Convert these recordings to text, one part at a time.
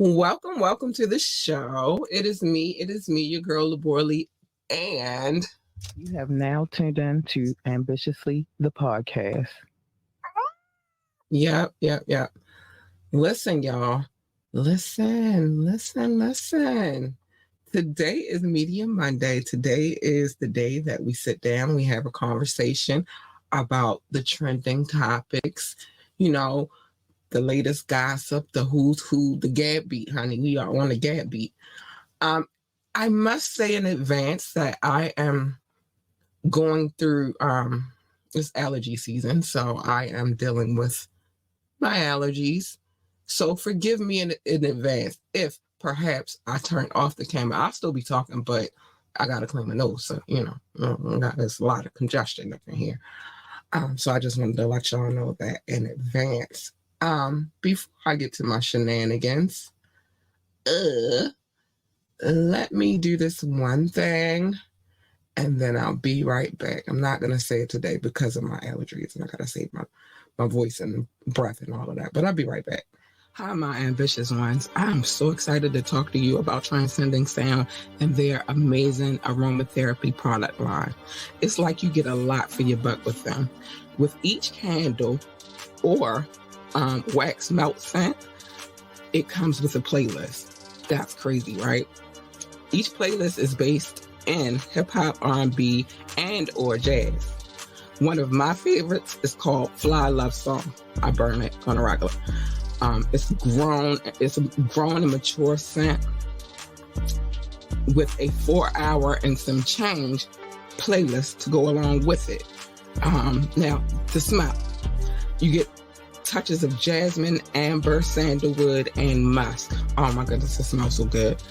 Welcome to the show. It is me, your girl Laborley, and You have now tuned in to Ambitiously the podcast. yep. Listen, y'all. Listen. Today is Media Monday. Today is the day that we sit down, we have a conversation about the trending topics, you know, the latest gossip, the who's who, the Gab Beat, honey. We are on the Gab Beat. Um, I must say in advance that I am going through this allergy season, so I am dealing with my allergies. So forgive me in advance if perhaps I turn off the camera. I'll still be talking, but I gotta clean my nose, so there's a lot of congestion up in here. So I just wanted to let y'all know that in advance. Before I get to my shenanigans, let me do this one thing and then I'll be right back. I'm not going to say it today because of my allergies and I got to save my voice and breath and all of that, but I'll be right back. Hi, my ambitious ones. I'm so excited to talk to you about Transcending Sound and their amazing aromatherapy product line. It's like you get a lot for your buck with them. With each candle or wax melt scent, it comes with a playlist. That's crazy, right? Each playlist is based in hip-hop, R&B, and or jazz. One of my favorites is called Fly Love Song. I burn it on a regular. It's a grown and mature scent with a 4-hour and some change playlist to go along with it. Now, the smell. You get touches of jasmine, amber, sandalwood, and musk. Oh my goodness, it smells so good.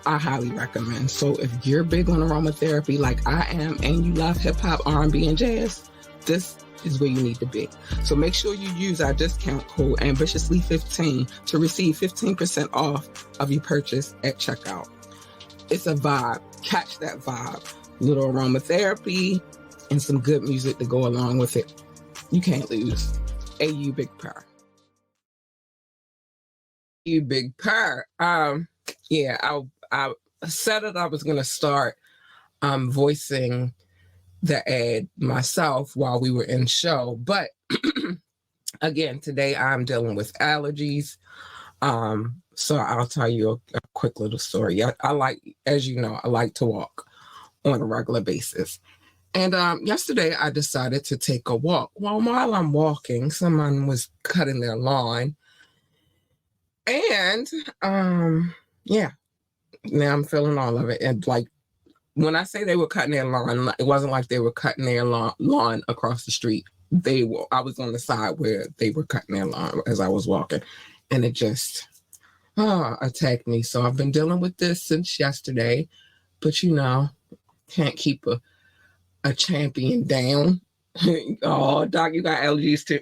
I highly recommend. So if you're big on aromatherapy like I am and you love hip-hop, R&B, and jazz, this is where you need to be. So make sure you use our discount code Ambitiously15 to receive 15% off of your purchase at checkout. It's a vibe. Catch that vibe. Little aromatherapy and some good music to go along with it. You can't lose. AU Big Purr. You Big Purr. I said that I was going to start voicing the ad myself while we were in show, but again, today I'm dealing with allergies. So I'll tell you a quick little story. I like, as you know, I like to walk on a regular basis. And yesterday I decided to take a walk. Well, while I'm walking, someone was cutting their lawn. And now I'm feeling all of it. And like, when I say they were cutting their lawn, it wasn't like they were cutting their lawn across the street. I was on the side where they were cutting their lawn as I was walking, and it just attacked me. So I've been dealing with this since yesterday, but can't keep a champion down. Oh, Doc, you got allergies too.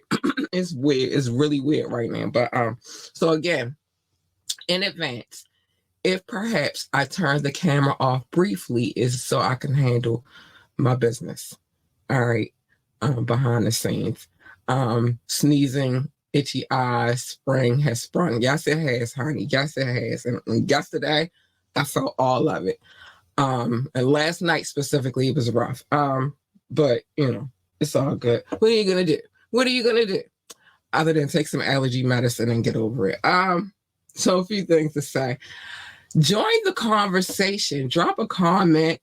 It's weird. It's really weird right now. But so again, in advance, if perhaps I turn the camera off briefly, is so I can handle my business. All right. Behind the scenes. Sneezing, itchy eyes, spring has sprung. Yes, it has, honey. Yes, it has. And yesterday, I felt all of it. And last night specifically, it was rough. But it's all good. What are you gonna do? Other than take some allergy medicine and get over it. So a few things to say. Join the conversation. Drop a comment,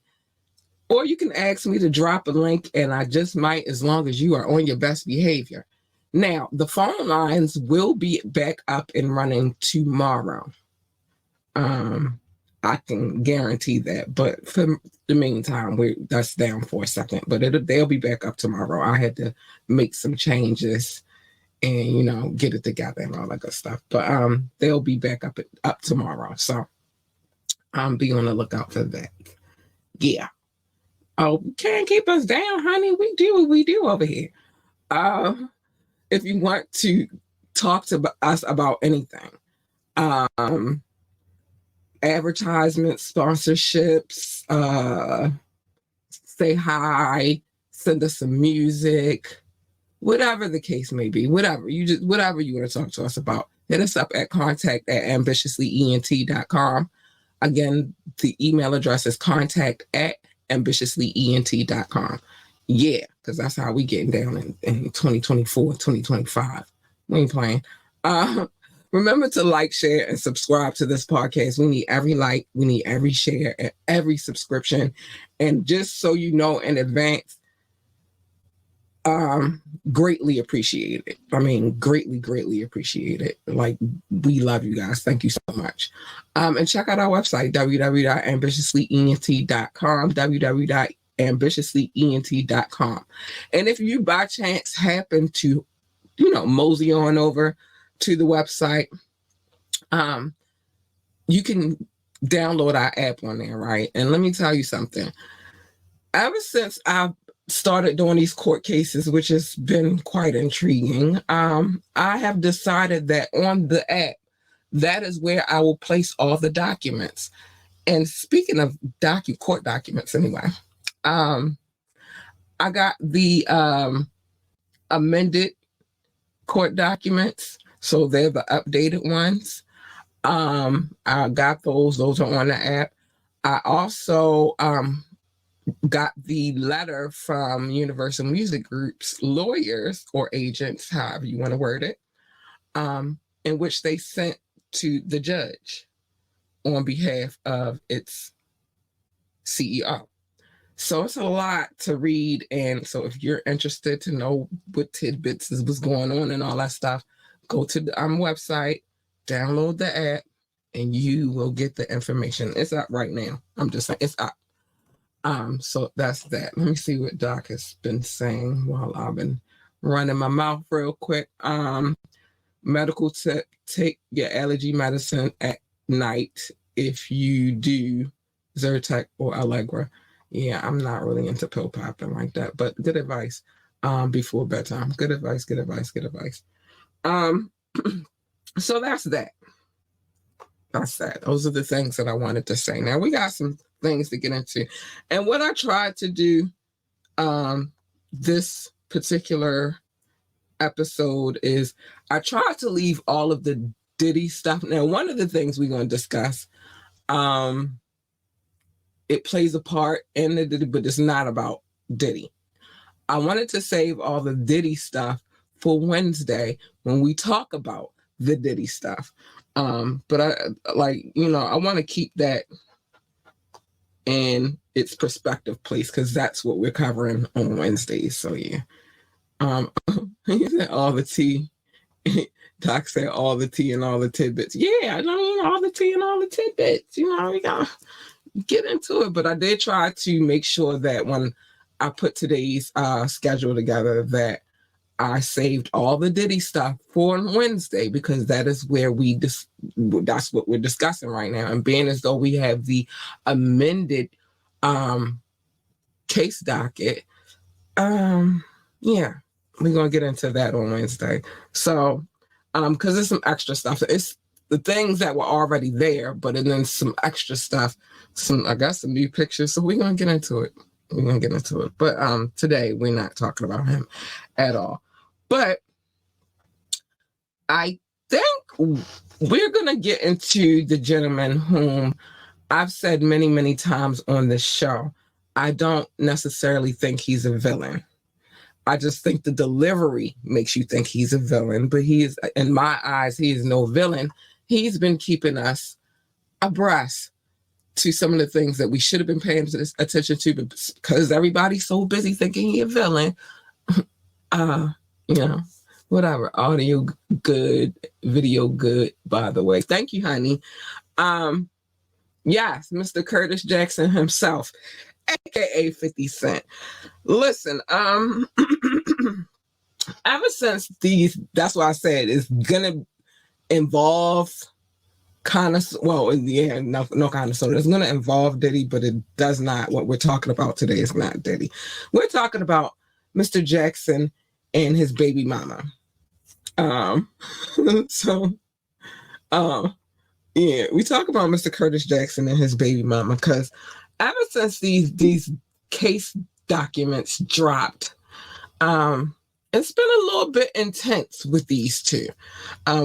or you can ask me to drop a link, and I just might, as long as you are on your best behavior. Now, the phone lines will be back up and running tomorrow. I can guarantee that, but for the meantime, that's down for a second. But they'll be back up tomorrow. I had to make some changes and get it together and all that good stuff. But they'll be back up tomorrow. So be on the lookout for that. Yeah. Oh, can't keep us down, honey. We do what we do over here. If you want to talk to us about anything, advertisements, sponsorships, say hi, send us some music, whatever the case may be, whatever you want to talk to us about, hit us up at contact@ambitiouslyent.com. Again, the email address is contact@ambitiouslyent.com. Yeah, because that's how we getting down in 2024, 2025. We ain't playing. Remember to like, share, and subscribe to this podcast. We need every like, we need every share, and every subscription. And just so you know in advance, greatly appreciate it. I mean, greatly appreciate it. Like, we love you guys. Thank you so much. And check out our website, www.ambitiouslyent.com, www.ambitiouslyent.com. And if you by chance happen to, mosey on over to the website, you can download our app on there, right? And let me tell you something. Ever since I've started doing these court cases, which has been quite intriguing, I have decided that on the app, that is where I will place all the documents. And speaking of court documents, anyway, I got the amended court documents, so they're the updated ones. I got those are on the app. I also got the letter from Universal Music Group's lawyers or agents, however you want to word it, in which they sent to the judge on behalf of its CEO. So it's a lot to read. And so if you're interested to know what tidbits was going on and all that stuff, go to the website, download the app, and you will get the information. It's up right now. I'm just saying it's up. So that's that. Let me see what Doc has been saying while I've been running my mouth real quick. Medical tip, take your allergy medicine at night if you do Zyrtec or Allegra. Yeah, I'm not really into pill popping like that, but good advice before bedtime. Good advice. So that's that. Those are the things that I wanted to say. Now we got some things to get into. And what I tried to do this particular episode is I tried to leave all of the Diddy stuff. Now, one of the things we're going to discuss, it plays a part in the Diddy, but it's not about Diddy. I wanted to save all the Diddy stuff for Wednesday when we talk about the Diddy stuff. But I want to keep that in its perspective place because that's what we're covering on Wednesdays. So yeah. He said all the tea. Doc said all the tea and all the tidbits. Yeah, I mean all the tea and all the tidbits. We gotta get into it. But I did try to make sure that when I put today's schedule together that I saved all the Diddy stuff for Wednesday because that is where that's what we're discussing right now. And being as though we have the amended case docket, yeah, we're going to get into that on Wednesday. So, because there's some extra stuff. It's the things that were already there, but then some extra stuff, I got some new pictures. So we're going to get into it. But today we're not talking about him at all. But I think we're going to get into the gentleman whom I've said many, many times on this show. I don't necessarily think he's a villain. I just think the delivery makes you think he's a villain. But he is, in my eyes, he is no villain. He's been keeping us abreast to some of the things that we should have been paying attention to, but because everybody's so busy thinking he's a villain, whatever. Audio good, video good, by the way. Thank you, honey. Yes, Mr. Curtis Jackson himself, aka 50 Cent. Listen, ever since that's why I said it's gonna involve no kind of sort of. It's gonna involve Diddy, but it does not. What we're talking about today is not Diddy. We're talking about Mr. Jackson and his baby mama. Yeah, we talk about Mr. Curtis Jackson and his baby mama because ever since these case documents dropped, and it's been a little bit intense with these two,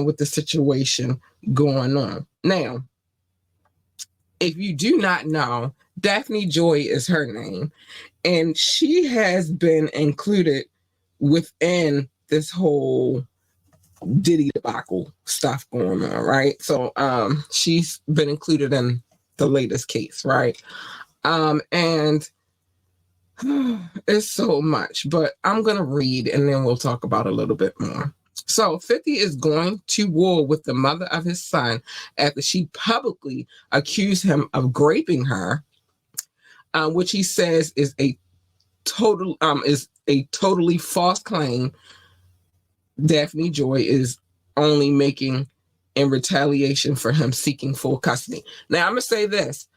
with the situation going on. Now, if you do not know, Daphne Joy is her name, and she has been included within this whole Diddy debacle stuff going on, right? So she's been included in the latest case, right? And it's so much, but I'm gonna read and then we'll talk about a little bit more. So 50 is going to war with the mother of his son after she publicly accused him of graping her, which he says is a totally false claim Daphne Joy is only making in retaliation for him seeking full custody. Now I'm gonna say this.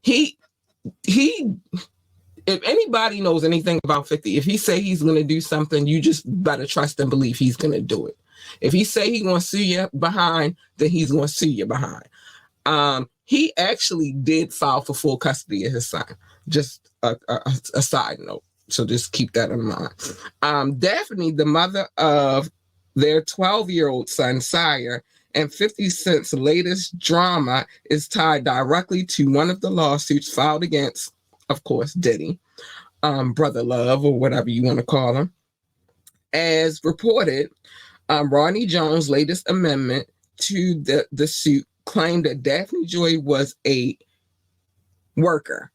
He if anybody knows anything about 50, if he say he's gonna do something, you just better trust and believe he's gonna do it. If he say he's gonna sue you behind, then he's gonna sue you behind. He actually did file for full custody of his son. Just a side note. So just keep that in mind. Daphne, the mother of their 12-year-old son, Sire, and 50 Cent's latest drama is tied directly to one of the lawsuits filed against, of course, Diddy, Brother Love, or whatever you want to call him. As reported, Rodney Jones' latest amendment to the suit claimed that Daphne Joy was a worker.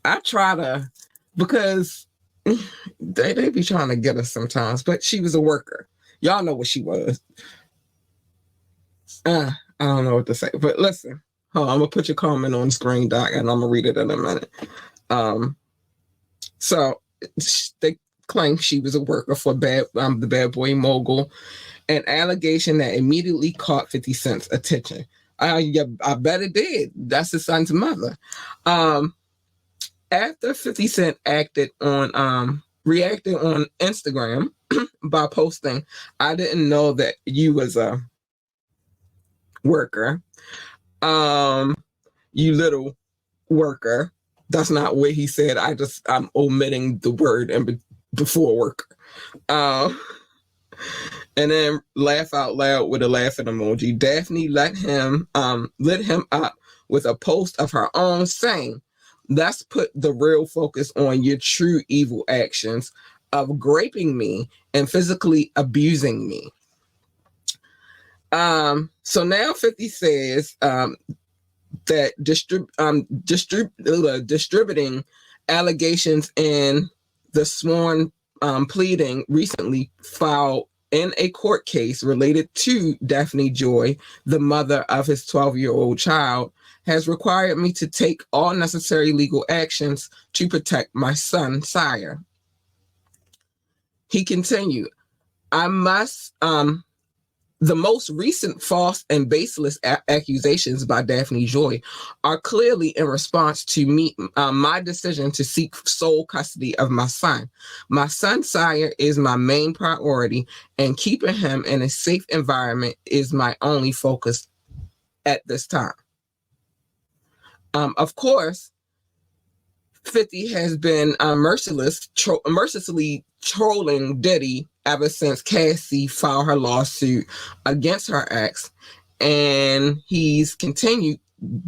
I try to, because they be trying to get us sometimes, but she was a worker. Y'all know what she was. I don't know what to say, but listen, hold on, I'm gonna put your comment on the screen, Doc, and I'm gonna read it in a minute. So they claim she was a worker for the Bad Boy Mogul, an allegation that immediately caught 50 Cent's attention. I bet it did. That's his son's mother. After 50 Cent reacted on Instagram by posting, "I didn't know that you was a worker. You little worker." That's not what he said. I'm omitting the word and before worker. And then laugh out loud with a laughing emoji. Daphne lit him up with a post of her own saying, "Let's put the real focus on your true evil actions of graping me and physically abusing me." So now 50 says that distributing allegations in the sworn pleading recently filed in a court case related to Daphne Joy, the mother of his 12-year-old child, has required me to take all necessary legal actions to protect my son, Sire. He continued, "I must, the most recent false and baseless accusations by Daphne Joy are clearly in response to my decision to seek sole custody of my son. My son, Sire, is my main priority, and keeping him in a safe environment is my only focus at this time." Of course, 50 has been mercilessly trolling Diddy ever since Cassie filed her lawsuit against her ex, and he's continued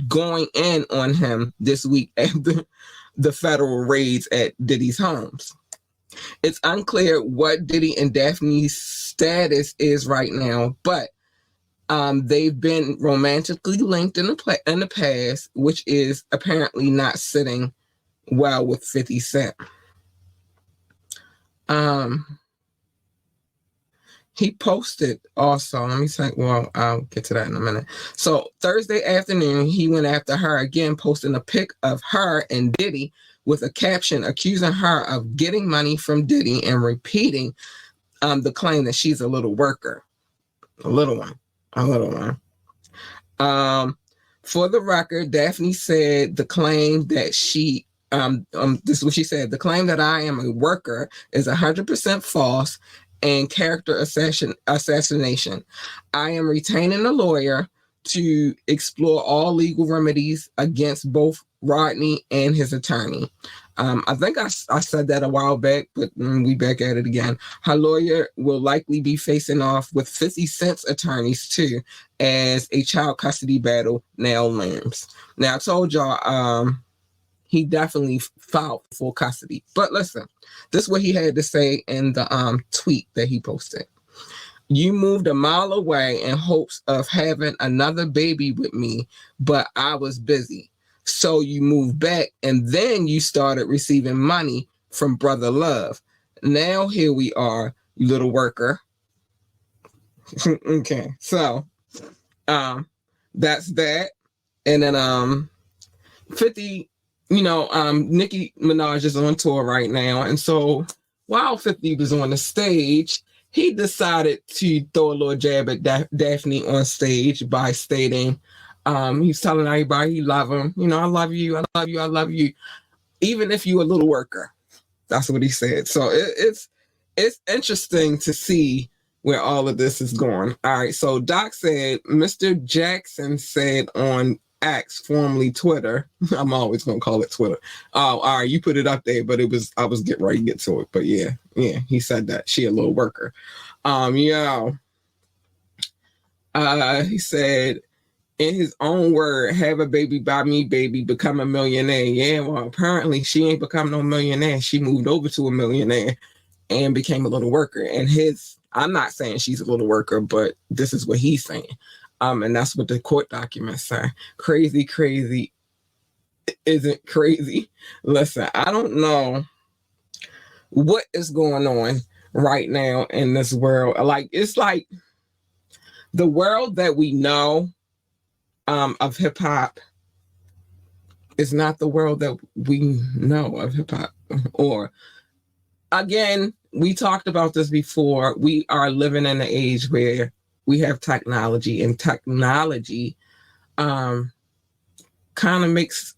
going in on him this week after the federal raids at Diddy's homes. It's unclear what Diddy and Daphne's status is right now, but they've been romantically linked in the past, which is apparently not sitting well with 50 Cent. He posted also, let me say, well, I'll get to that in a minute. So Thursday afternoon, he went after her again, posting a pic of her and Diddy with a caption accusing her of getting money from Diddy and repeating the claim that she's a little worker. A little one. For the record, Daphne said the claim that she, this is what she said, "The claim that I am a worker is 100% false and character assassination. I am retaining a lawyer to explore all legal remedies against both Rodney and his attorney. I think I said that a while back, but we back at it again. Her lawyer will likely be facing off with 50 Cent's attorneys too, as a child custody battle now looms. Now I told y'all, he definitely filed for full custody. But listen, this is what he had to say in the tweet that he posted. You moved a mile away in hopes of having another baby with me, but I was busy. So you moved back and then you started receiving money from Brother Love. Now here we are, you little worker. Okay, so that's that. And then 50, Nicki Minaj is on tour right now. And so while 50 was on the stage, he decided to throw a little jab at Daphne on stage by stating, he's telling everybody he love him. I love you, I love you, I love you. Even if you a little worker. That's what he said. So it's interesting to see where all of this is going. All right, so Doc said, Mr. Jackson said on X, formerly Twitter. I'm always gonna call it Twitter. Oh, all right, you put it up there, but I was getting ready to get to it. But yeah, he said that she a little worker. He said in his own word, have a baby by me, baby, become a millionaire. Yeah, well, apparently she ain't become no millionaire. She moved over to a millionaire and became a little worker. And I'm not saying she's a little worker, but this is what he's saying. And that's what the court documents say. Crazy isn't crazy. Listen, I don't know what is going on right now in this world. Like, it's like the world that we know of hip hop is not the world that we know of hip hop. Or again, we talked about this before. We are living in an age where we have technology, and technology kind of makes,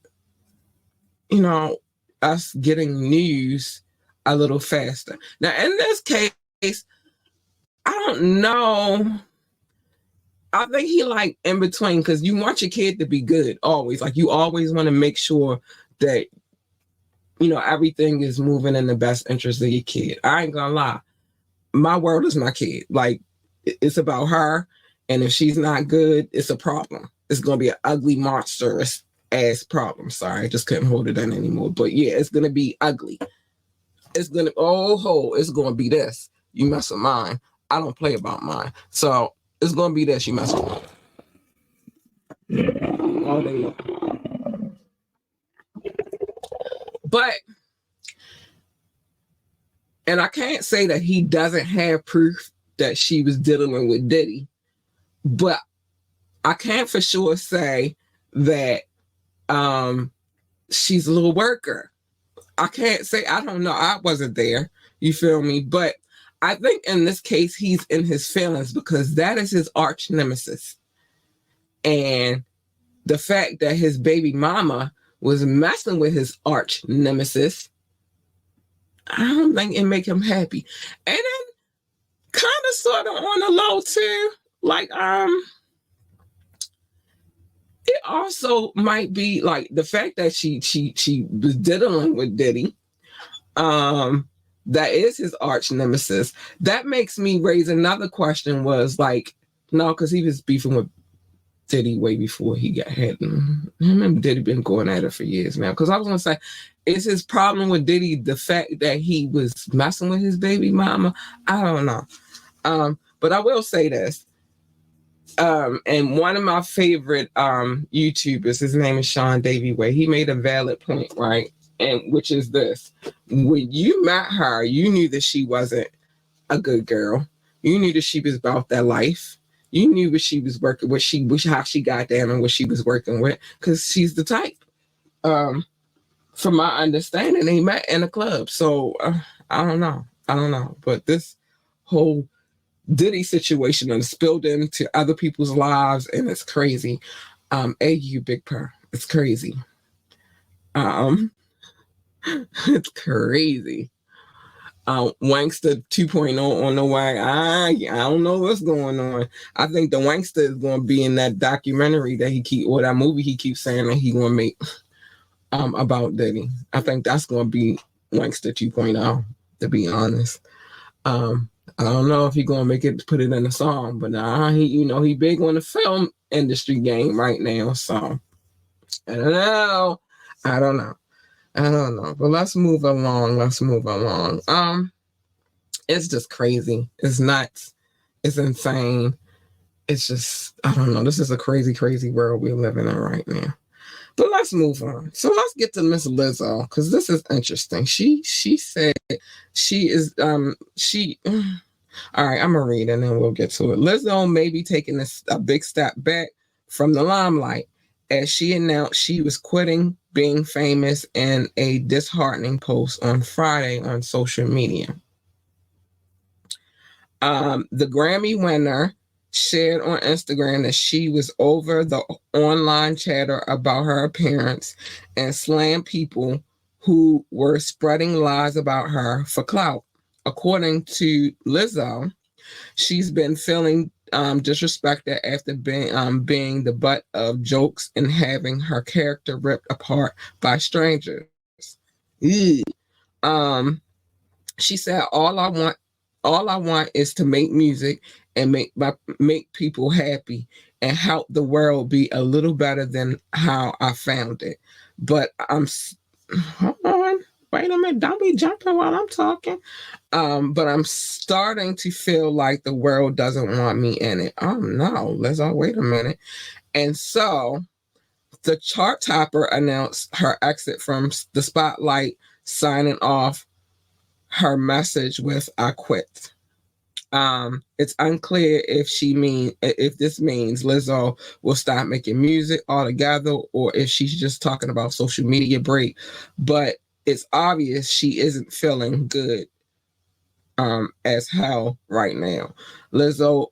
us getting news a little faster. Now, in this case, I don't know. I think he like in between, because you want your kid to be good always. Like, you always want to make sure that, everything is moving in the best interest of your kid. I ain't gonna lie. My world is my kid. Like, it's about her. And if she's not good, it's a problem. It's going to be an ugly, monstrous ass problem. Sorry, I just couldn't hold it in anymore. But yeah, it's going to be ugly. It's going to, it's going to be this. You mess with mine. I don't play about mine. So it's going to be this. You mess with mine. All day long. But, and I can't say that he doesn't have proof that she was dealing with Diddy, but I can't for sure say that she's a little worker. I can't say, I don't know. I wasn't there. You feel me? But I think in this case, he's in his feelings because that is his arch nemesis. And the fact that his baby mama was messing with his arch nemesis, I don't think it make him happy. And then kind of sort of on the low too. Like, it also might be like the fact that she was diddling with Diddy, that is his arch nemesis. That makes me raise another question, was like, no, because he was beefing with Diddy way before he got hit. Him and Diddy been going at it for years now. Because I was gonna say, is his problem with Diddy the fact that he was messing with his baby mama? I don't know. But I will say this. And one of my favorite YouTubers, his name is Sean Davy Way. He made a valid point, right? And which is this: when you met her, you knew that she wasn't a good girl. You knew that she was about that life. You knew what she was working, how she got down, and what she was working with, because she's the type. From my understanding, they met in a club. So I don't know. But this whole Diddy situation and spilled into other people's lives, and it's crazy. AU Big Purr, it's crazy. It's crazy. Wankster 2.0 on the way. I don't know what's going on. I think the Wankster is going to be in that documentary that that movie he keeps saying that he going to make. about Diddy. I think that's going to be Wankster 2.0, to be honest. I don't know if he's gonna make it put it in a song, but he big on the film industry game right now. So I don't know. I don't know. I don't know. But let's move along. It's just crazy. It's nuts. It's insane. It's just, I don't know. This is a crazy, crazy world we're living in right now. But let's move on. So let's get to Miss Lizzo, because this is interesting. She said she is she all right, I'm gonna read and then we'll get to it. Lizzo may be taking a big step back from the limelight as she announced she was quitting being famous in a disheartening post on Friday on social media. The Grammy winner shared on Instagram that she was over the online chatter about her appearance and slammed people who were spreading lies about her for clout. According to Lizzo, she's been feeling disrespected after being the butt of jokes and having her character ripped apart by strangers. Ew. She said, all I want is to make music and make people happy and help the world be a little better than how I found it. But hold on, wait a minute, don't be jumping while I'm talking. But I'm starting to feel like the world doesn't want me in it. Oh no, let's all wait a minute. And so the chart topper announced her exit from the spotlight, signing off her message with "I quit." It's unclear if this means Lizzo will stop making music altogether or if she's just talking about social media break. But it's obvious she isn't feeling good as hell right now. Lizzo's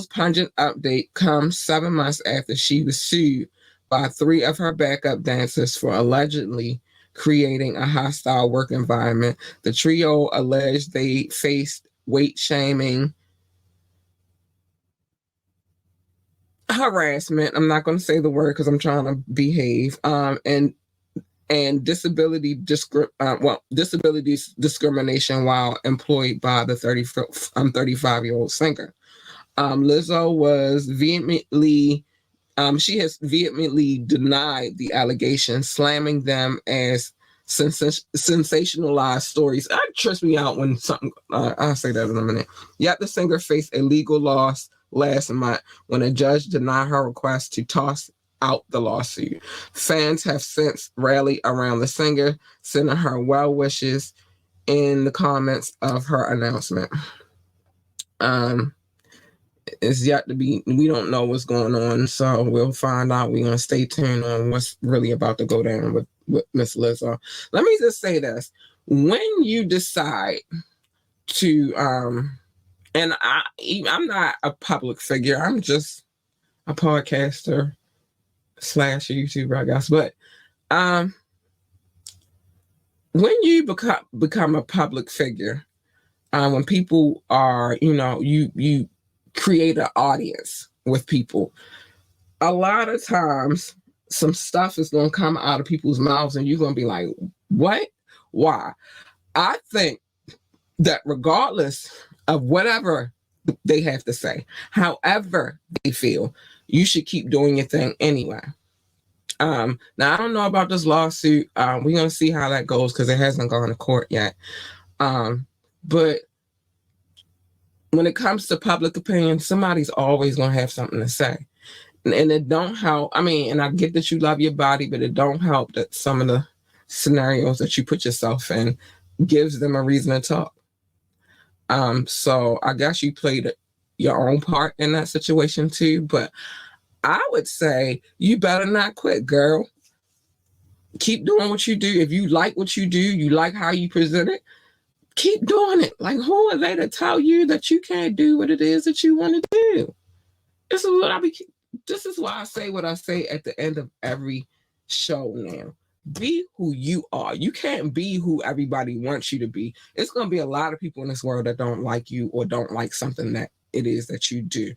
pungent update comes 7 months after she was sued by 3 of her backup dancers for allegedly creating a hostile work environment. The trio alleged they faced weight shaming, harassment. I'm not going to say the word because I'm trying to behave. And disability discrimination while employed by the 35-year-old singer. Lizzo was she has vehemently denied the allegations, slamming them as sensationalized stories. That trips me out when something, I'll say that in a minute. Yet the singer faced a legal loss last month when a judge denied her request to toss out the lawsuit. Fans have since rallied around the singer, sending her well wishes in the comments of her announcement. It's yet to be, we don't know what's going on, so we'll find out. We're going to stay tuned on what's really about to go down with Miss Lizzo. Let me just say this. When you decide to, and I'm not a public figure, I'm just a podcaster / YouTuber, I guess, but when you become a public figure, when people are, you create an audience with people, a lot of times some stuff is going to come out of people's mouths and you're going to be like, what? Why? I think that regardless of whatever they have to say, however they feel, you should keep doing your thing anyway. Now, I don't know about this lawsuit. We're going to see how that goes because it hasn't gone to court yet. But when it comes to public opinion, somebody's always going to have something to say. And it don't help. I mean, and I get that you love your body, but it don't help that some of the scenarios that you put yourself in gives them a reason to talk. So I guess you played your own part in that situation too. But I would say you better not quit, girl. Keep doing what you do. If you like what you do, you like how you present it, keep doing it. Like, who are they to tell you that you can't do what it is that you want to do? This is why I say what I say at the end of every show now. Be who you are. You can't be who everybody wants you to be. It's going to be a lot of people in this world that don't like you or don't like something that it is that you do.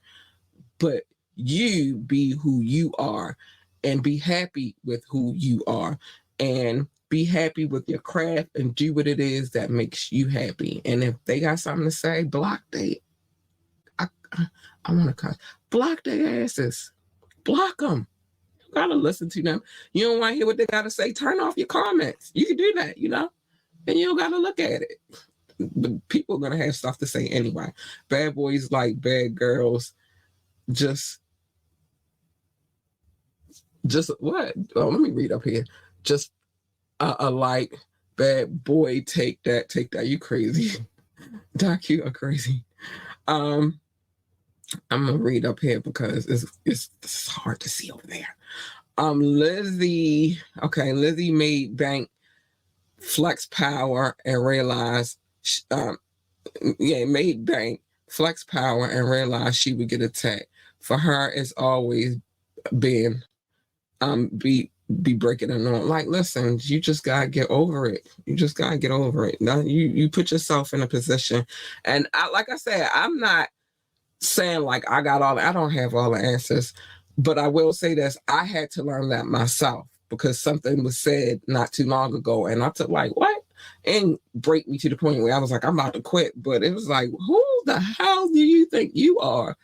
But you be who you are and be happy with who you are, and be happy with your craft, and do what it is that makes you happy. And if they got something to say, block they. I, I want to cuss. Block their asses. Block them. You gotta listen to them. You don't want to hear what they gotta say. Turn off your comments. You can do that, and you don't gotta look at it. But people are gonna have stuff to say anyway. Bad boys like bad girls. Just what? Oh, let me read up here. Just like bad boy, take that. You crazy. Doc, you are crazy. I'm gonna read up here because it's hard to see over there. Lizzie made bank, flex power, and realized made bank, flex power, and realized she would get attacked. For her, it's always been be breaking it on. Like, listen, you just gotta get over it. Now you put yourself in a position, and like I said, I'm not saying like I don't have all the answers, but I will say this: I had to learn that myself because something was said not too long ago, and I took like what, and break me to the point where I was like, I'm about to quit. But it was like, who the hell do you think you are?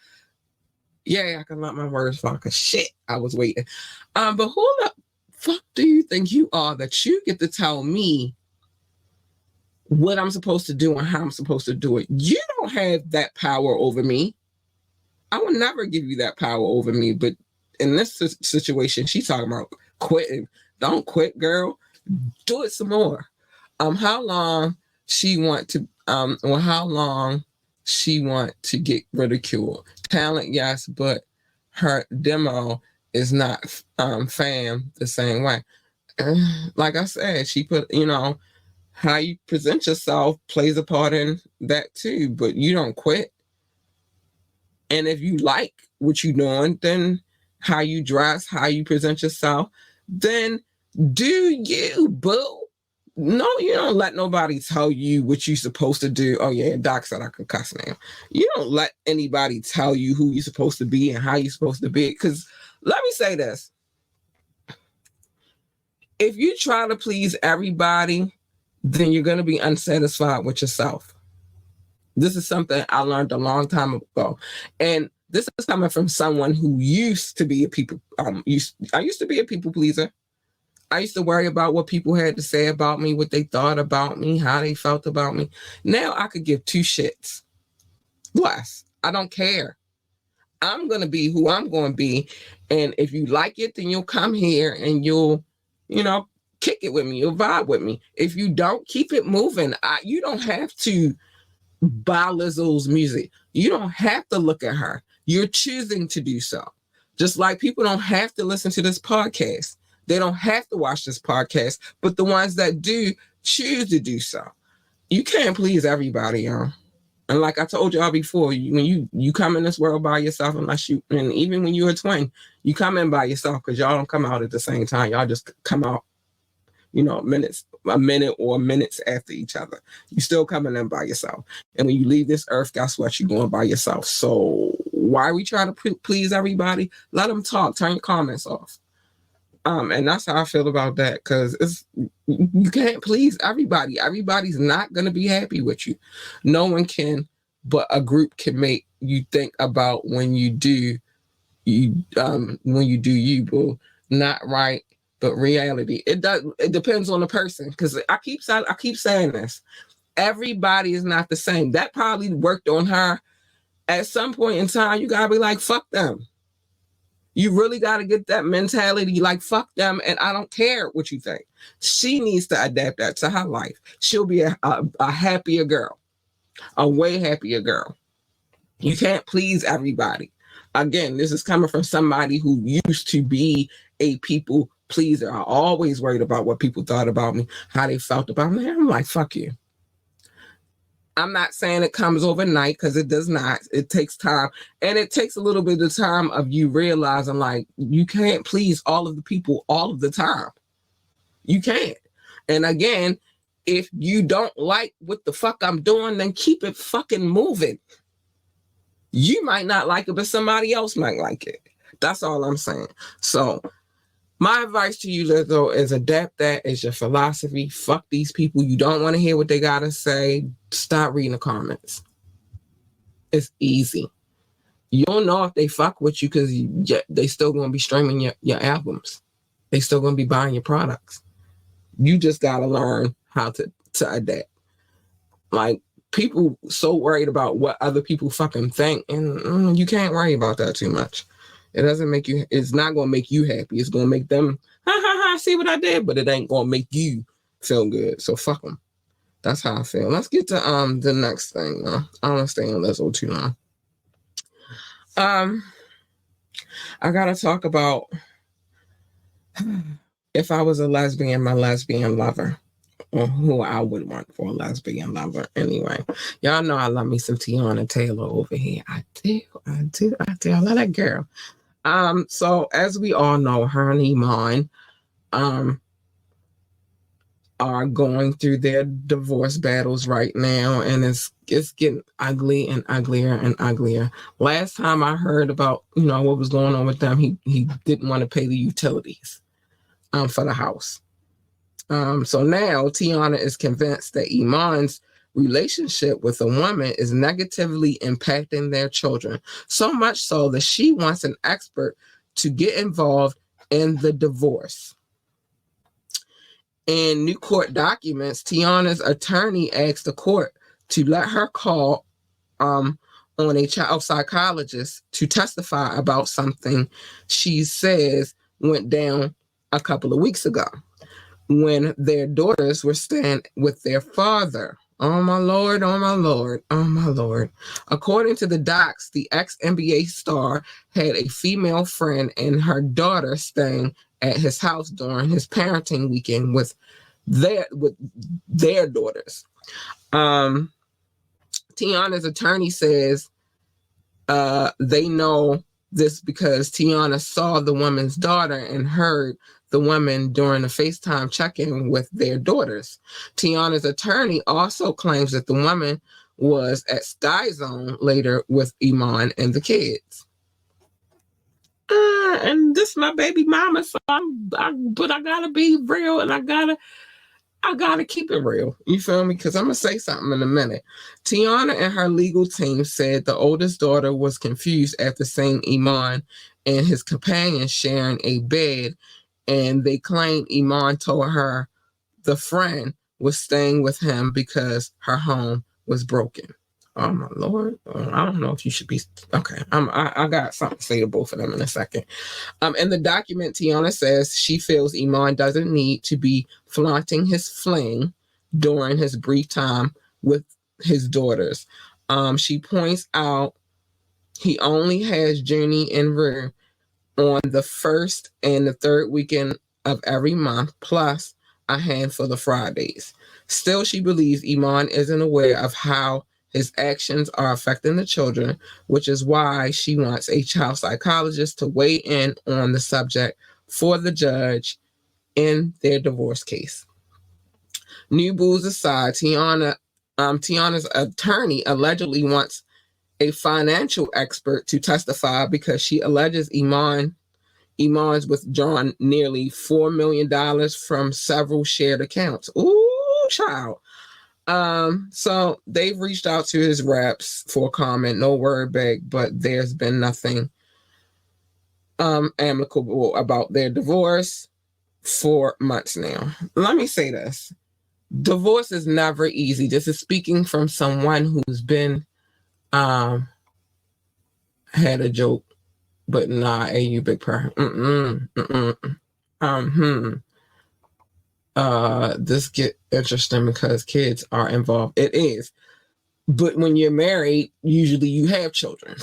Yeah, I can let my words fly because shit, I was waiting. But who the fuck do you think you are that you get to tell me what I'm supposed to do and how I'm supposed to do it? You don't have that power over me. I will never give you that power over me. But in this situation, she's talking about quitting. Don't quit, girl. Do it some more. How long she want to get ridiculed? Talent, yes, but her demo is not fam the same way. Like I said, she put, how you present yourself plays a part in that too, but you don't quit. And if you like what you're doing, then how you dress, how you present yourself, then do you, boo. No, you don't let nobody tell you what you're supposed to do. Oh yeah, Doc said I can cuss now. You don't let anybody tell you who you're supposed to be and how you're supposed to be. Because let me say this. If you try to please everybody, then you're going to be unsatisfied with yourself. This is something I learned a long time ago. And this is coming from someone who used to be I used to be a people pleaser. I used to worry about what people had to say about me, what they thought about me, how they felt about me. Now I could give two shits less. I don't care. I'm going to be who I'm going to be. And if you like it, then you'll come here and you'll, kick it with me. You'll vibe with me. If you don't, keep it moving. You don't have to buy Lizzo's music. You don't have to look at her. You're choosing to do so. Just like people don't have to listen to this podcast. They don't have to watch this podcast, but the ones that do choose to do so. You can't please everybody, y'all. And like I told y'all before, when you come in this world by yourself, and even when you're a twin, you come in by yourself because y'all don't come out at the same time. Y'all just come out, a minute or minutes after each other. You still coming in by yourself. And when you leave this earth, guess what? You're going by yourself. So why are we trying to please everybody? Let them talk. Turn your comments off. And that's how I feel about that, because you can't please everybody. Everybody's not going to be happy with you. No one can, but a group can make you think about when you do you, boo. Not right, but reality. It depends on the person, because I keep saying this. Everybody is not the same. That probably worked on her. At some point in time, you got to be like, fuck them. You really got to get that mentality, like, fuck them, and I don't care what you think. She needs to adapt that to her life. She'll be a happier girl, a way happier girl. You can't please everybody. Again, this is coming from somebody who used to be a people pleaser. I always worried about what people thought about me, how they felt about me. I'm like, fuck you. I'm not saying it comes overnight, because it does not. It takes time. And it takes a little bit of time of you realizing, like, you can't please all of the people all of the time. You can't. And again, if you don't like what the fuck I'm doing, then keep it fucking moving. You might not like it, but somebody else might like it. That's all I'm saying. So My advice to you, Lizzo, is adapt that as your philosophy. Fuck these people. You don't want to hear what they got to say. Stop reading the comments. It's easy. You don't know if they fuck with you because they still going to be streaming your albums. They still going to be buying your products. You just got to learn how to adapt. Like, people so worried about what other people fucking think, and you can't worry about that too much. It doesn't make you, it's not going to make you happy. It's going to make them, ha ha ha, see what I did, but it ain't going to make you feel good. So fuck them. That's how I feel. Let's get to the next thing. I don't want to stay on Lizzo too long. I gotta talk about if I was a lesbian, my lesbian lover, or who I would want for a lesbian lover. Anyway, y'all know I love me some Tiana Taylor over here. I do. I love that girl. So as we all know, her and Iman, are going through their divorce battles right now, and it's getting ugly and uglier and uglier. Last time I heard about what was going on with them, he didn't want to pay the utilities for the house. So now Tiana is convinced that Iman's relationship with a woman is negatively impacting their children, so much so that she wants an expert to get involved in the divorce. In new court documents, Tiana's attorney asked the court to let her call on a child psychologist to testify about something she says went down a couple of weeks ago when their daughters were staying with their father. Oh my Lord, oh my Lord, oh my Lord. According to the docs, the ex-NBA star had a female friend and her daughter staying at his house during his parenting weekend with their daughters. Tiana's attorney says they know this because Tiana saw the woman's daughter and heard the woman during a FaceTime check-in with their daughters. Tiana's attorney also claims that the woman was at Sky Zone later with Iman and the kids. And this is my baby mama, so but I gotta be real, and I gotta keep it real. You feel me? Because I'm gonna say something in a minute. Tiana and her legal team said the oldest daughter was confused after seeing Iman and his companion sharing a bed, and they claimed Iman told her the friend was staying with him because her home was broken. Oh my Lord! I don't know if you should be okay. I got something to say to both of them in a second. In the document, Tiana says she feels Iman doesn't need to be flaunting his fling during his brief time with his daughters. She points out he only has Junie and Rue on the first and the third weekend of every month, plus a handful of Fridays. Still, she believes Iman isn't aware of how his actions are affecting the children, which is why she wants a child psychologist to weigh in on the subject for the judge in their divorce case. New booze aside, Tiana's attorney allegedly wants a financial expert to testify because she alleges Iman's withdrawn nearly $4 million from several shared accounts. Ooh, child. So they've reached out to his reps for comment, no word back, but there's been nothing amicable about their divorce for months now. Let me say this. Divorce is never easy. This is speaking from someone who's been had a joke, but nah, you big purr. This get interesting because kids are involved. It is. But when you're married, usually you have children.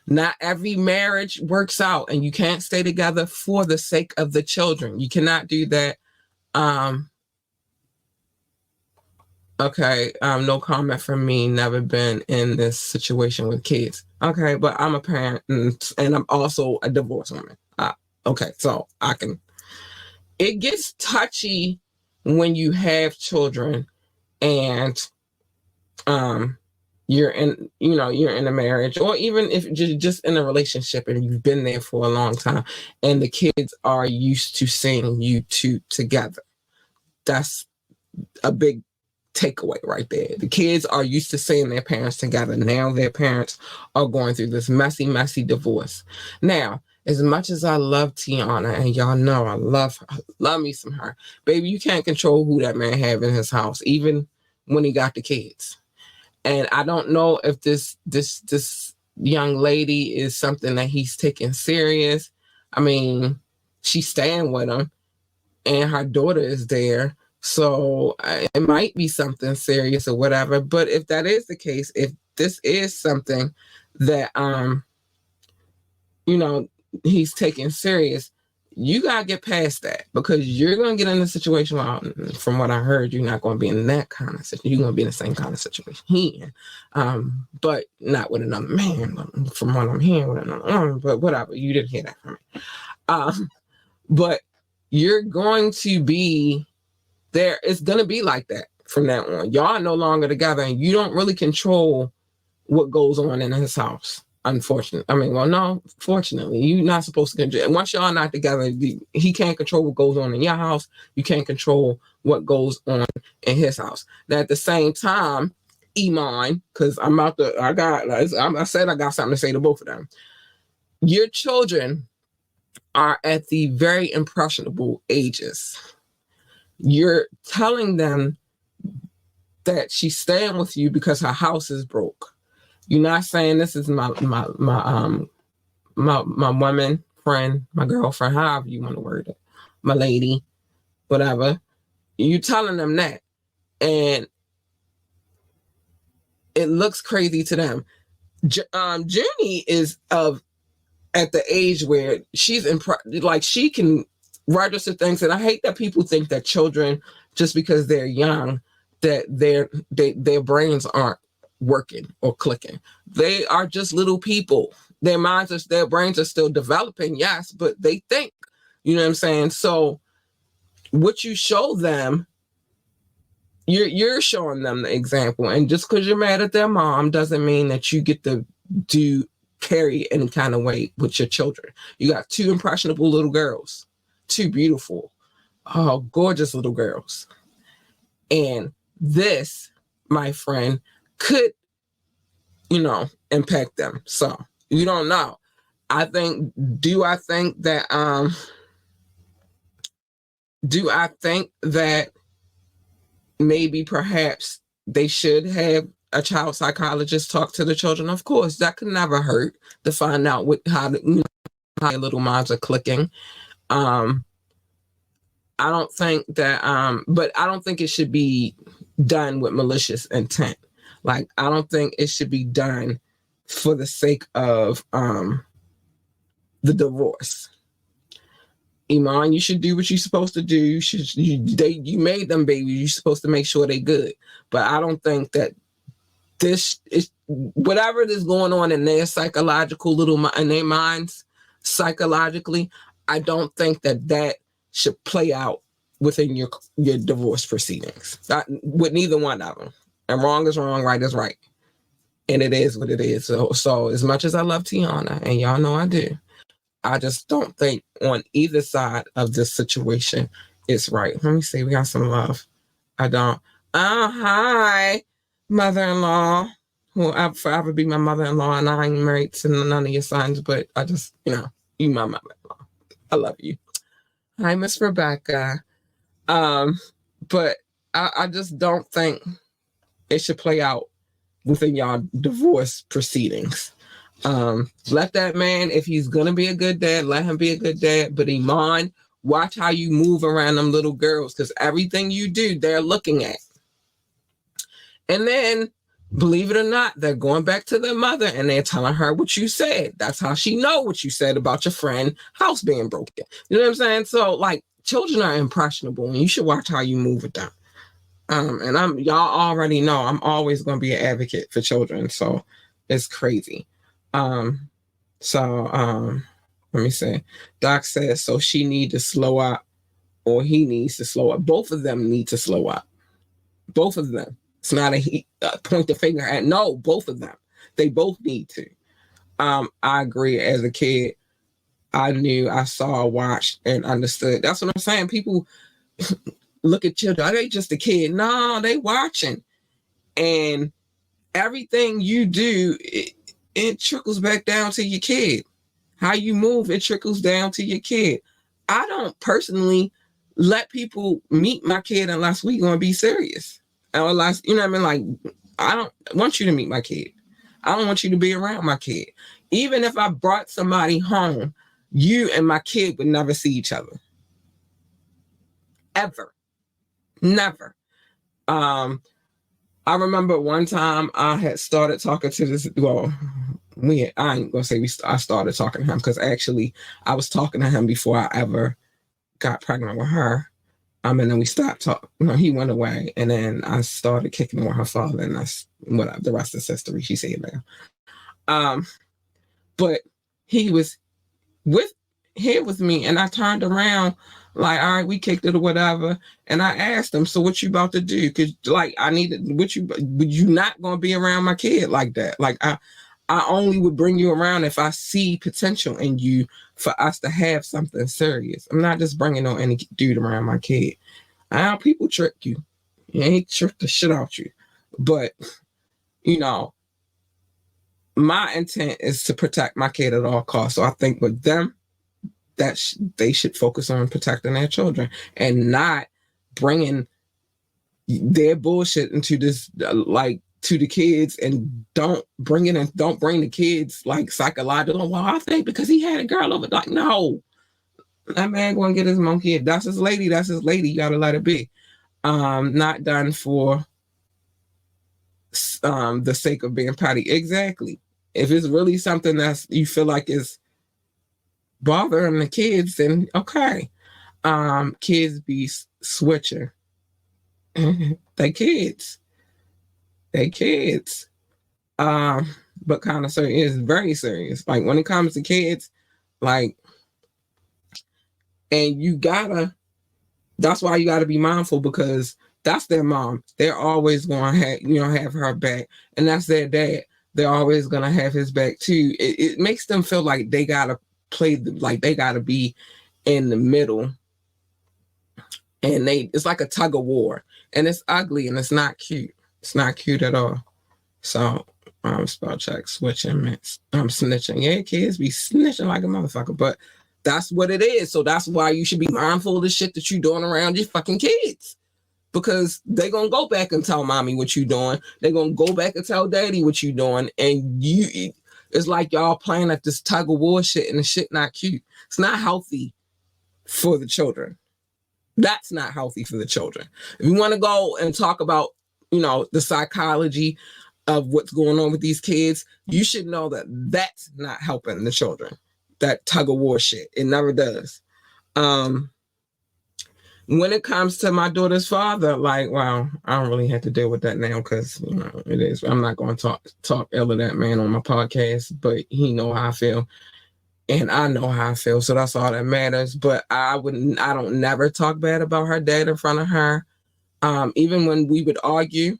Not every marriage works out, and you can't stay together for the sake of the children. You cannot do that. Okay, no comment from me. Never been in this situation with kids. Okay, but I'm a parent, and I'm also a divorced woman. Okay, so I can. It gets touchy when you have children, and you're in, you're in a marriage, or even if you're just in a relationship and you've been there for a long time, and the kids are used to seeing you two together. That's a big takeaway right there. The kids are used to seeing their parents together. Now their parents are going through this messy, messy divorce. Now, as much as I love Tiana, and y'all know I love her, love me some her, baby, you can't control who that man have in his house, even when he got the kids. And I don't know if this young lady is something that he's taking serious. I mean, she's staying with him, and her daughter is there. So it might be something serious or whatever. But if that is the case, if this is something that he's taking serious, you gotta get past that, because you're gonna get in a situation where, from what I heard, you're not gonna be in that kind of situation. You're gonna be in the same kind of situation he in, but not with another man. From what I'm hearing, with another woman, but whatever. You didn't hear that from me. But you're going to be there. It's going to be like that from now on. Y'all are no longer together, and you don't really control what goes on in his house. Unfortunately. I mean, well, no, fortunately, you're not supposed to control. And once y'all not together, he can't control what goes on in your house. You can't control what goes on in his house. Now, at the same time, Iman, because I said I got something to say to both of them. Your children are at the very impressionable ages. You're telling them that she's staying with you because her house is broke. You're not saying, this is my woman friend, my girlfriend, however you want to word it, my lady, whatever. You're telling them that, and it looks crazy to them. Junie is at the age where she's she can register things. And I hate that people think that children, just because they're young, that their brains aren't working or clicking. They are just little people. Their brains are still developing, yes, but they think. You know what I'm saying? So what you show them, you're showing them the example. And just because you're mad at their mom doesn't mean that you get to carry any kind of weight with your children. You got two impressionable little girls, two beautiful, gorgeous little girls. And this, my friend, could, impact them. So you don't know. I think that maybe perhaps they should have a child psychologist talk to the children? Of course, that could never hurt, to find out how your little minds are clicking. I don't think that, but I don't think it should be done with malicious intent. Like, I don't think it should be done for the sake of the divorce. Iman, you should do what you're supposed to do. You made them babies. You're supposed to make sure they good. But I don't think that this is, whatever is going on in their psychological in their minds, psychologically, I don't think that should play out within your divorce proceedings. With neither one of them. And wrong is wrong, right is right. And it is what it is. So as much as I love Tiana, and y'all know I do, I just don't think on either side of this situation it's right. Let me see. We got some love. I don't. Hi, mother-in-law, who will forever be my mother-in-law, and I ain't married to none of your sons, but I just, you my mother-in-law. I love you. Hi, Miss Rebecca. But I just don't think it should play out within y'all divorce proceedings. Let that man, if he's gonna be a good dad, let him be a good dad. But Iman, watch how you move around them little girls, because everything you do, they're looking at. And then, believe it or not, they're going back to their mother and they're telling her what you said. That's how she know what you said about your friend house being broken. You know what I'm saying? So, like, children are impressionable, and you should watch how you move with them. And y'all already know I'm always going to be an advocate for children. So it's crazy. Let me see. Doc says, so she needs to slow up, or he needs to slow up. Both of them need to slow up. Both of them. It's not a point the finger at. No, both of them. They both need to. I agree. As a kid, I knew, I saw, watched, and understood. That's what I'm saying. People look at children. Are they just a kid? No, they watching. And everything you do, it trickles back down to your kid. How you move, it trickles down to your kid. I don't personally let people meet my kid unless we gonna be serious. Unless, you know what I mean? Like, I don't want you to meet my kid. I don't want you to be around my kid. Even if I brought somebody home, you and my kid would never see each other. Ever. Never. I remember one time I had started talking to this, I ain't gonna say I started talking to him, because actually I was talking to him before I ever got pregnant with her. And then we stopped talking. He went away, and then I started kicking it with her father, and that's what the rest is history. She said now. But he was here with me, and I turned around like, all right, we kicked it or whatever. And I asked him, so what you about to do? Because like, I needed you not gonna be around my kid like that. Like, I only would bring you around if I see potential in you for us to have something serious. I'm not just bringing on any dude around my kid. People trick you. You ain't trick the shit out you. But, my intent is to protect my kid at all costs. So I think with them, that they should focus on protecting their children and not bringing their bullshit into this, like, to the kids, and don't bring the kids like psychological. Well, I think because he had a girl over, like, no, that man gonna get his monkey. That's his lady. You gotta let it be. Not done for the sake of being petty. Exactly. If it's really something that you feel like is bothering the kids, then okay. Kids be switching. They kids. But kind of serious. It's very serious. Like, when it comes to kids, like, and that's why you gotta be mindful, because that's their mom. They're always gonna have her back. And that's their dad. They're always gonna have his back too. It makes them feel like they gotta like they gotta be in the middle. And it's like a tug of war. And it's ugly, and it's not cute. It's not cute at all. So, spell check, switching, I'm snitching. Yeah, kids be snitching like a motherfucker, but that's what it is. So that's why you should be mindful of the shit that you doing around your fucking kids, because they gonna go back and tell mommy what you doing. They gonna go back and tell daddy what you doing, and it's like y'all playing at this tug of war shit, and the shit not cute. It's not healthy for the children. That's not healthy for the children. If you want to go and talk about, the psychology of what's going on with these kids, you should know that that's not helping the children. That tug of war shit, it never does. When it comes to my daughter's father, like, wow, I don't really have to deal with that now, because it is. I'm not going to talk ill of that man on my podcast, but he know how I feel, and I know how I feel, so that's all that matters. But I don't never talk bad about her dad in front of her. Even when we would argue,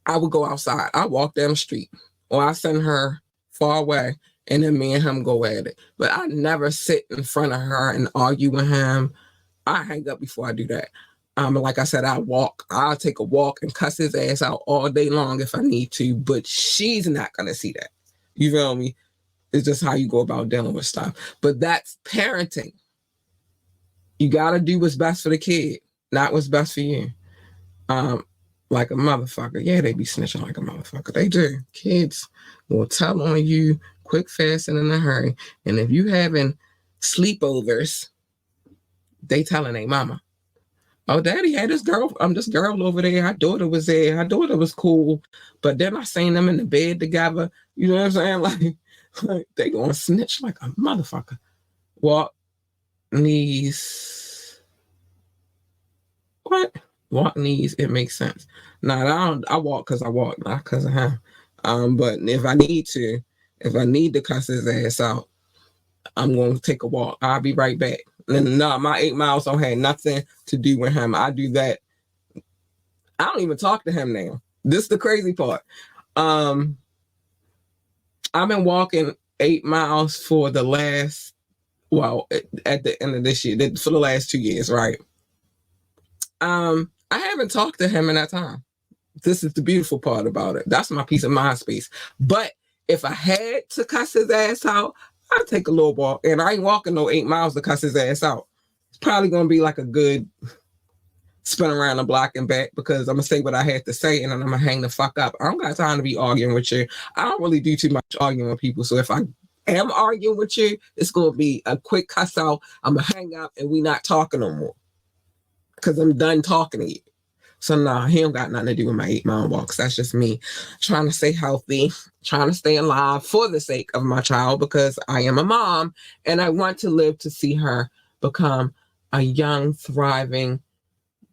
I would go outside. I walk down the street, or I send her far away, and then me and him go at it. But I never sit in front of her and argue with him. I hang up before I do that. Like I said, I'll take a walk and cuss his ass out all day long if I need to, but she's not going to see that. You feel me? It's just how you go about dealing with stuff. But that's parenting. You got to do what's best for the kid, not what's best for you. Like a motherfucker. Yeah, they be snitching like a motherfucker. They do. Kids will tell on you quick, fast, and in a hurry. And if you having sleepovers, they telling their mama, oh, daddy had this girl over there. Her daughter was there. Her daughter was cool. But then I seen them in the bed together. You know what I'm saying? Like they gonna snitch like a motherfucker. Walk knees. What? Walk knees. It makes sense. Nah, I walk because I walk, not because of him. But if I need to cuss his ass out, I'm going to take a walk. I'll be right back. And no, my 8 miles don't have nothing to do with him. I do that I don't even talk to him now. This is the crazy part. I've been walking 8 miles for the last, well, at the end of this year, for the last 2 years, right? I haven't talked to him in that time. This is the beautiful part about it. That's my peace of mind space. But if I had to cuss his ass out, I'd take a little walk. And I ain't walking no 8 miles to cuss his ass out. It's probably going to be like a good spin around the block and back, because I'm going to say what I had to say and then I'm going to hang the fuck up. I don't got time to be arguing with you. I don't really do too much arguing with people. So if I am arguing with you, it's going to be a quick cuss out. I'm going to hang up and we not talking no more, because I'm done talking to you. So nah, he don't got nothing to do with my 8 mile walks. That's just me trying to stay healthy, trying to stay alive for the sake of my child, because I am a mom and I want to live to see her become a young, thriving,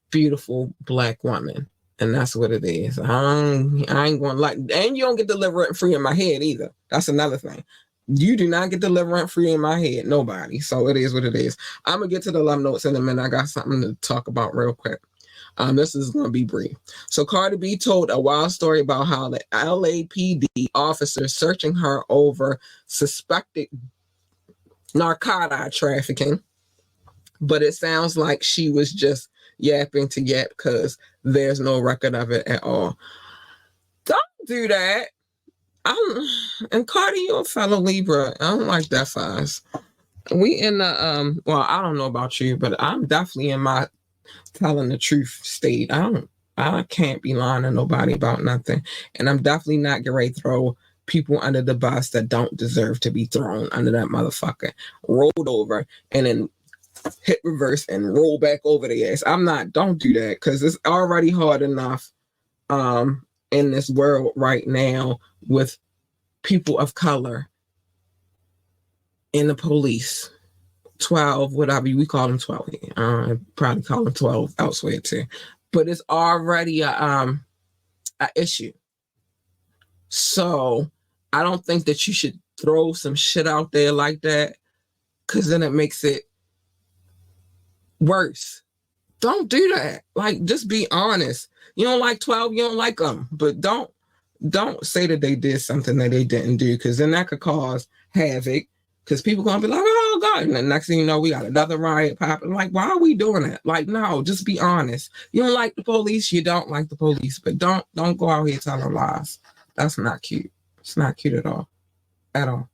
beautiful Black woman. And that's what it is. I ain't going to like, and you don't get deliverance free in my head either. That's another thing. You do not get deliverance free in my head. Nobody. So it is what it is. I'm going to get to the love notes in a minute. I got something to talk about real quick. This is going to be brief. So Cardi B told a wild story about how the LAPD officer searching her over suspected narcotic trafficking, but it sounds like she was just yapping to yap because there's no record of it at all. Don't do that. And Cardi, you're a fellow Libra. I don't like that fast. We in the well, I don't know about you, but I'm definitely in my telling the truth state. I can't be lying to nobody about nothing. And I'm definitely not getting ready to throw people under the bus that don't deserve to be thrown under that motherfucker. Rolled over and then hit reverse and roll back over the ass. Don't do that, because it's already hard enough in this world right now with people of color in the police. 12, whatever, we call them 12 here. I probably call them 12 elsewhere too. But it's already a issue. So I don't think that you should throw some shit out there like that, because then it makes it worse. Don't do that. Like, just be honest. You don't like 12, you don't like them. But don't say that they did something that they didn't do, because then that could cause havoc. Because people gonna be like, oh God, and the next thing you know, we got another riot popping. Like, why are we doing that? Like, no, just be honest. You don't like the police, you don't like the police, but don't go out here telling lies. That's not cute. It's not cute at all. At all.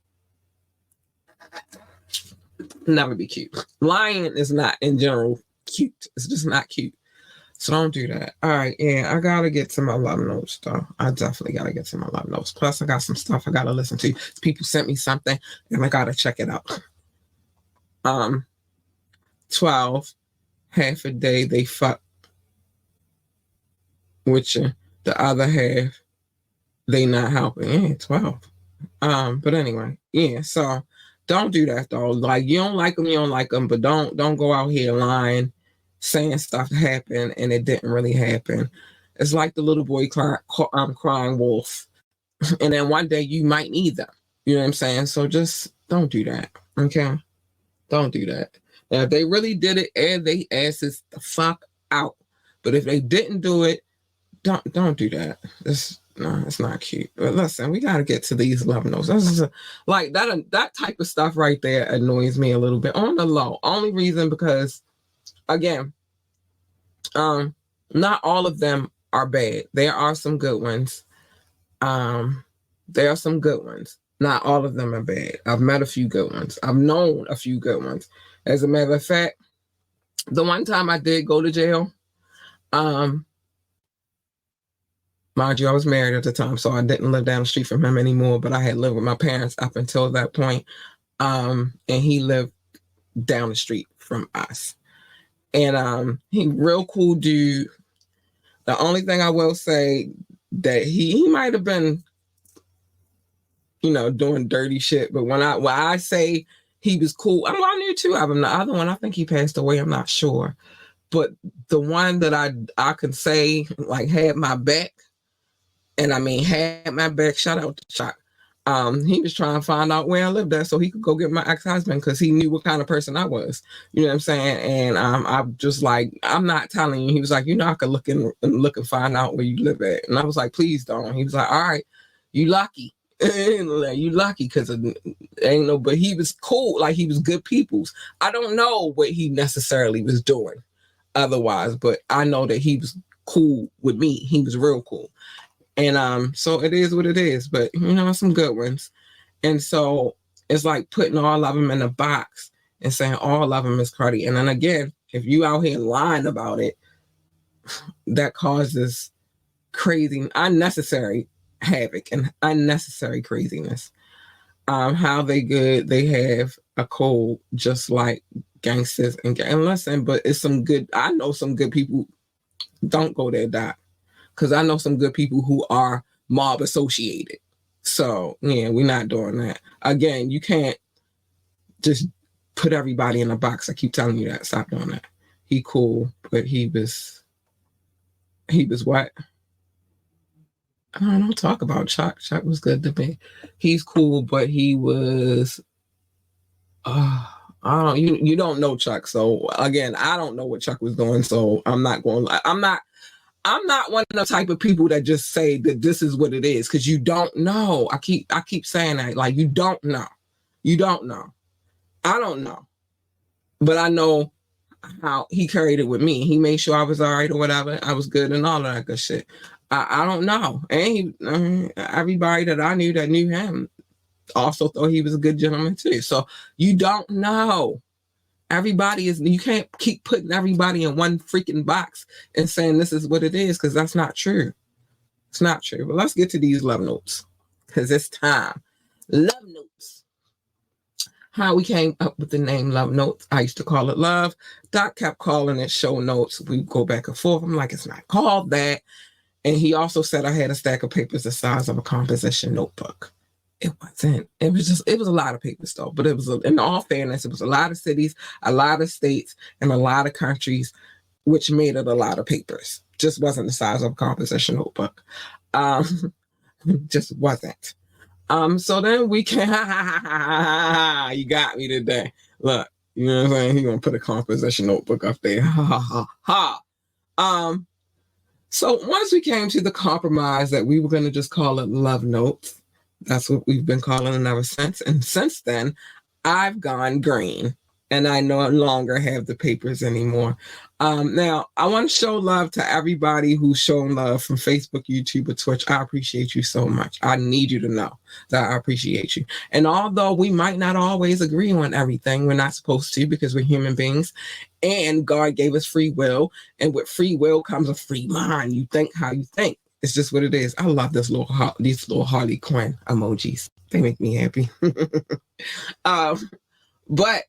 Never be cute. Lying is not in general cute. It's just not cute. So don't do that. All right, yeah, I gotta get to my love notes though. I definitely gotta get to my love notes. Plus, I got some stuff I gotta listen to. People sent me something, and I gotta check it out. 12, half a day they fuck with you. The other half, they not helping. Yeah, 12. But anyway, yeah. So don't do that though. Like, you don't like them, but don't go out here lying, saying stuff happened and it didn't really happen. It's like the little boy crying wolf. And then one day you might need them. You know what I'm saying? So just don't do that. Okay? Don't do that. Now, if they really did it, air they asses the fuck out. But if they didn't do it, don't do that. It's not cute. But listen, we gotta get to these love notes. This is like that type of stuff right there annoys me a little bit on the low. Only reason because, again, not all of them are bad. There are some good ones. There are some good ones. Not all of them are bad. I've met a few good ones. I've known a few good ones. As a matter of fact, the one time I did go to jail, mind you, I was married at the time, so I didn't live down the street from him anymore, but I had lived with my parents up until that point. And he lived down the street from us. And he real cool dude. The only thing I will say that he might have been, doing dirty shit, but when I say he was cool, I knew two of them. The other one, I think he passed away. I'm not sure. But the one that I can say, like, had my back, and I mean had my back, shout out to Chuck. He was trying to find out where I lived at so he could go get my ex-husband because he knew what kind of person I was. You know what I'm saying? And I'm just like, I'm not telling you. He was like, you know, I could look and find out where you live at. And I was like, please don't. He was like, all right, you lucky. You lucky because ain't no, but he was cool. Like, he was good people's. I don't know what he necessarily was doing otherwise, but I know that he was cool with me. He was real cool. And so it is what it is, but you know, some good ones. And so it's like putting all of them in a box and saying all of them is cruddy. And then again, if you out here lying about it, that causes crazy, unnecessary havoc and unnecessary craziness. How they good, they have a code just like gangsters and listen, but it's some good, I know some good people. Don't go there, Doc. Because I know some good people who are mob associated. So, yeah, we're not doing that. Again, you can't just put everybody in a box. I keep telling you that. Stop doing that. He cool, but he was what? I don't talk about Chuck. Chuck was good to me. He's cool, but he was, I don't, you don't know Chuck. So again, I don't know what Chuck was doing. So I'm not one of the type of people that just say that this is what it is, because you don't know. I keep saying that, like, you don't know. You don't know. I don't know. But I know how he carried it with me. He made sure I was all right or whatever. I was good and all of that good shit. I don't know. And everybody that I knew that knew him also thought he was a good gentleman too. So you don't know. Everybody is, you can't keep putting everybody in one freaking box and saying this is what it is, because that's not true. It's not true. But let's get to these love notes, because it's time. Love notes. How we came up with the name Love Notes. I used to call it Love. Doc kept calling it Show Notes. We go back and forth. I'm like, it's not called that. And he also said I had a stack of papers the size of a composition notebook. It wasn't. It was a lot of papers though. But it was, in all fairness, it was a lot of cities, a lot of states, and a lot of countries, which made it a lot of papers. Just wasn't the size of a composition notebook. Just wasn't. So then we can, you got me today. Look, you know what I'm saying? He's gonna put a composition notebook up there. So once we came to the compromise that we were gonna just call it Love Notes. That's what we've been calling it ever since. And since then, I've gone green and I no longer have the papers anymore. Now, I want to show love to everybody who's shown love from Facebook, YouTube, or Twitch. I appreciate you so much. I need you to know that I appreciate you. And although we might not always agree on everything, we're not supposed to, because we're human beings. And God gave us free will. And with free will comes a free mind. You think how you think. It's just what it is. I love these little Harley Quinn emojis. They make me happy. But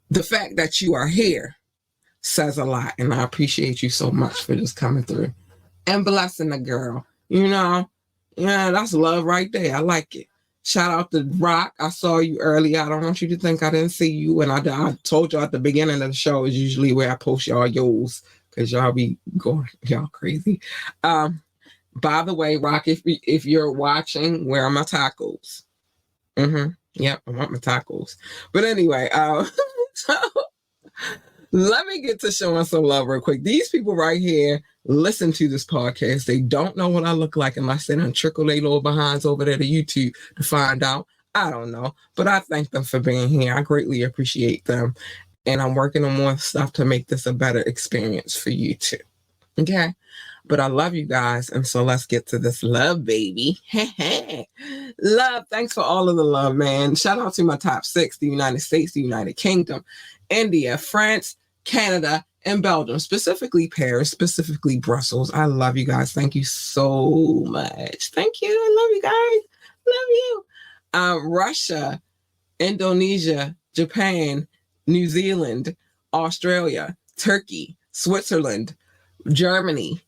the fact that you are here says a lot. And I appreciate you so much for just coming through and blessing the girl. You know, yeah, that's love right there. I like it. Shout out to Rock. I saw you earlier. I don't want you to think I didn't see you. And I told you at the beginning of the show is usually where I post y'all yo's, because y'all be going, y'all crazy. By the way, Rock, if you're watching, where are my tacos? Yep, I want my tacos. But anyway, so let me get to showing some love real quick. These people right here listen to this podcast. They don't know what I look like unless they done trickle their little behinds over there to YouTube to find out. I don't know. But I thank them for being here. I greatly appreciate them. And I'm working on more stuff to make this a better experience for you too. Okay? But I love you guys. And so let's get to this love, baby. Love. Thanks for all of the love, man. Shout out to my top 6, the United States, the United Kingdom, India, France, Canada, and Belgium, specifically Paris, specifically Brussels. I love you guys. Thank you so much. Thank you. I love you guys. Love you. Russia, Indonesia, Japan, New Zealand, Australia, Turkey, Switzerland, Germany,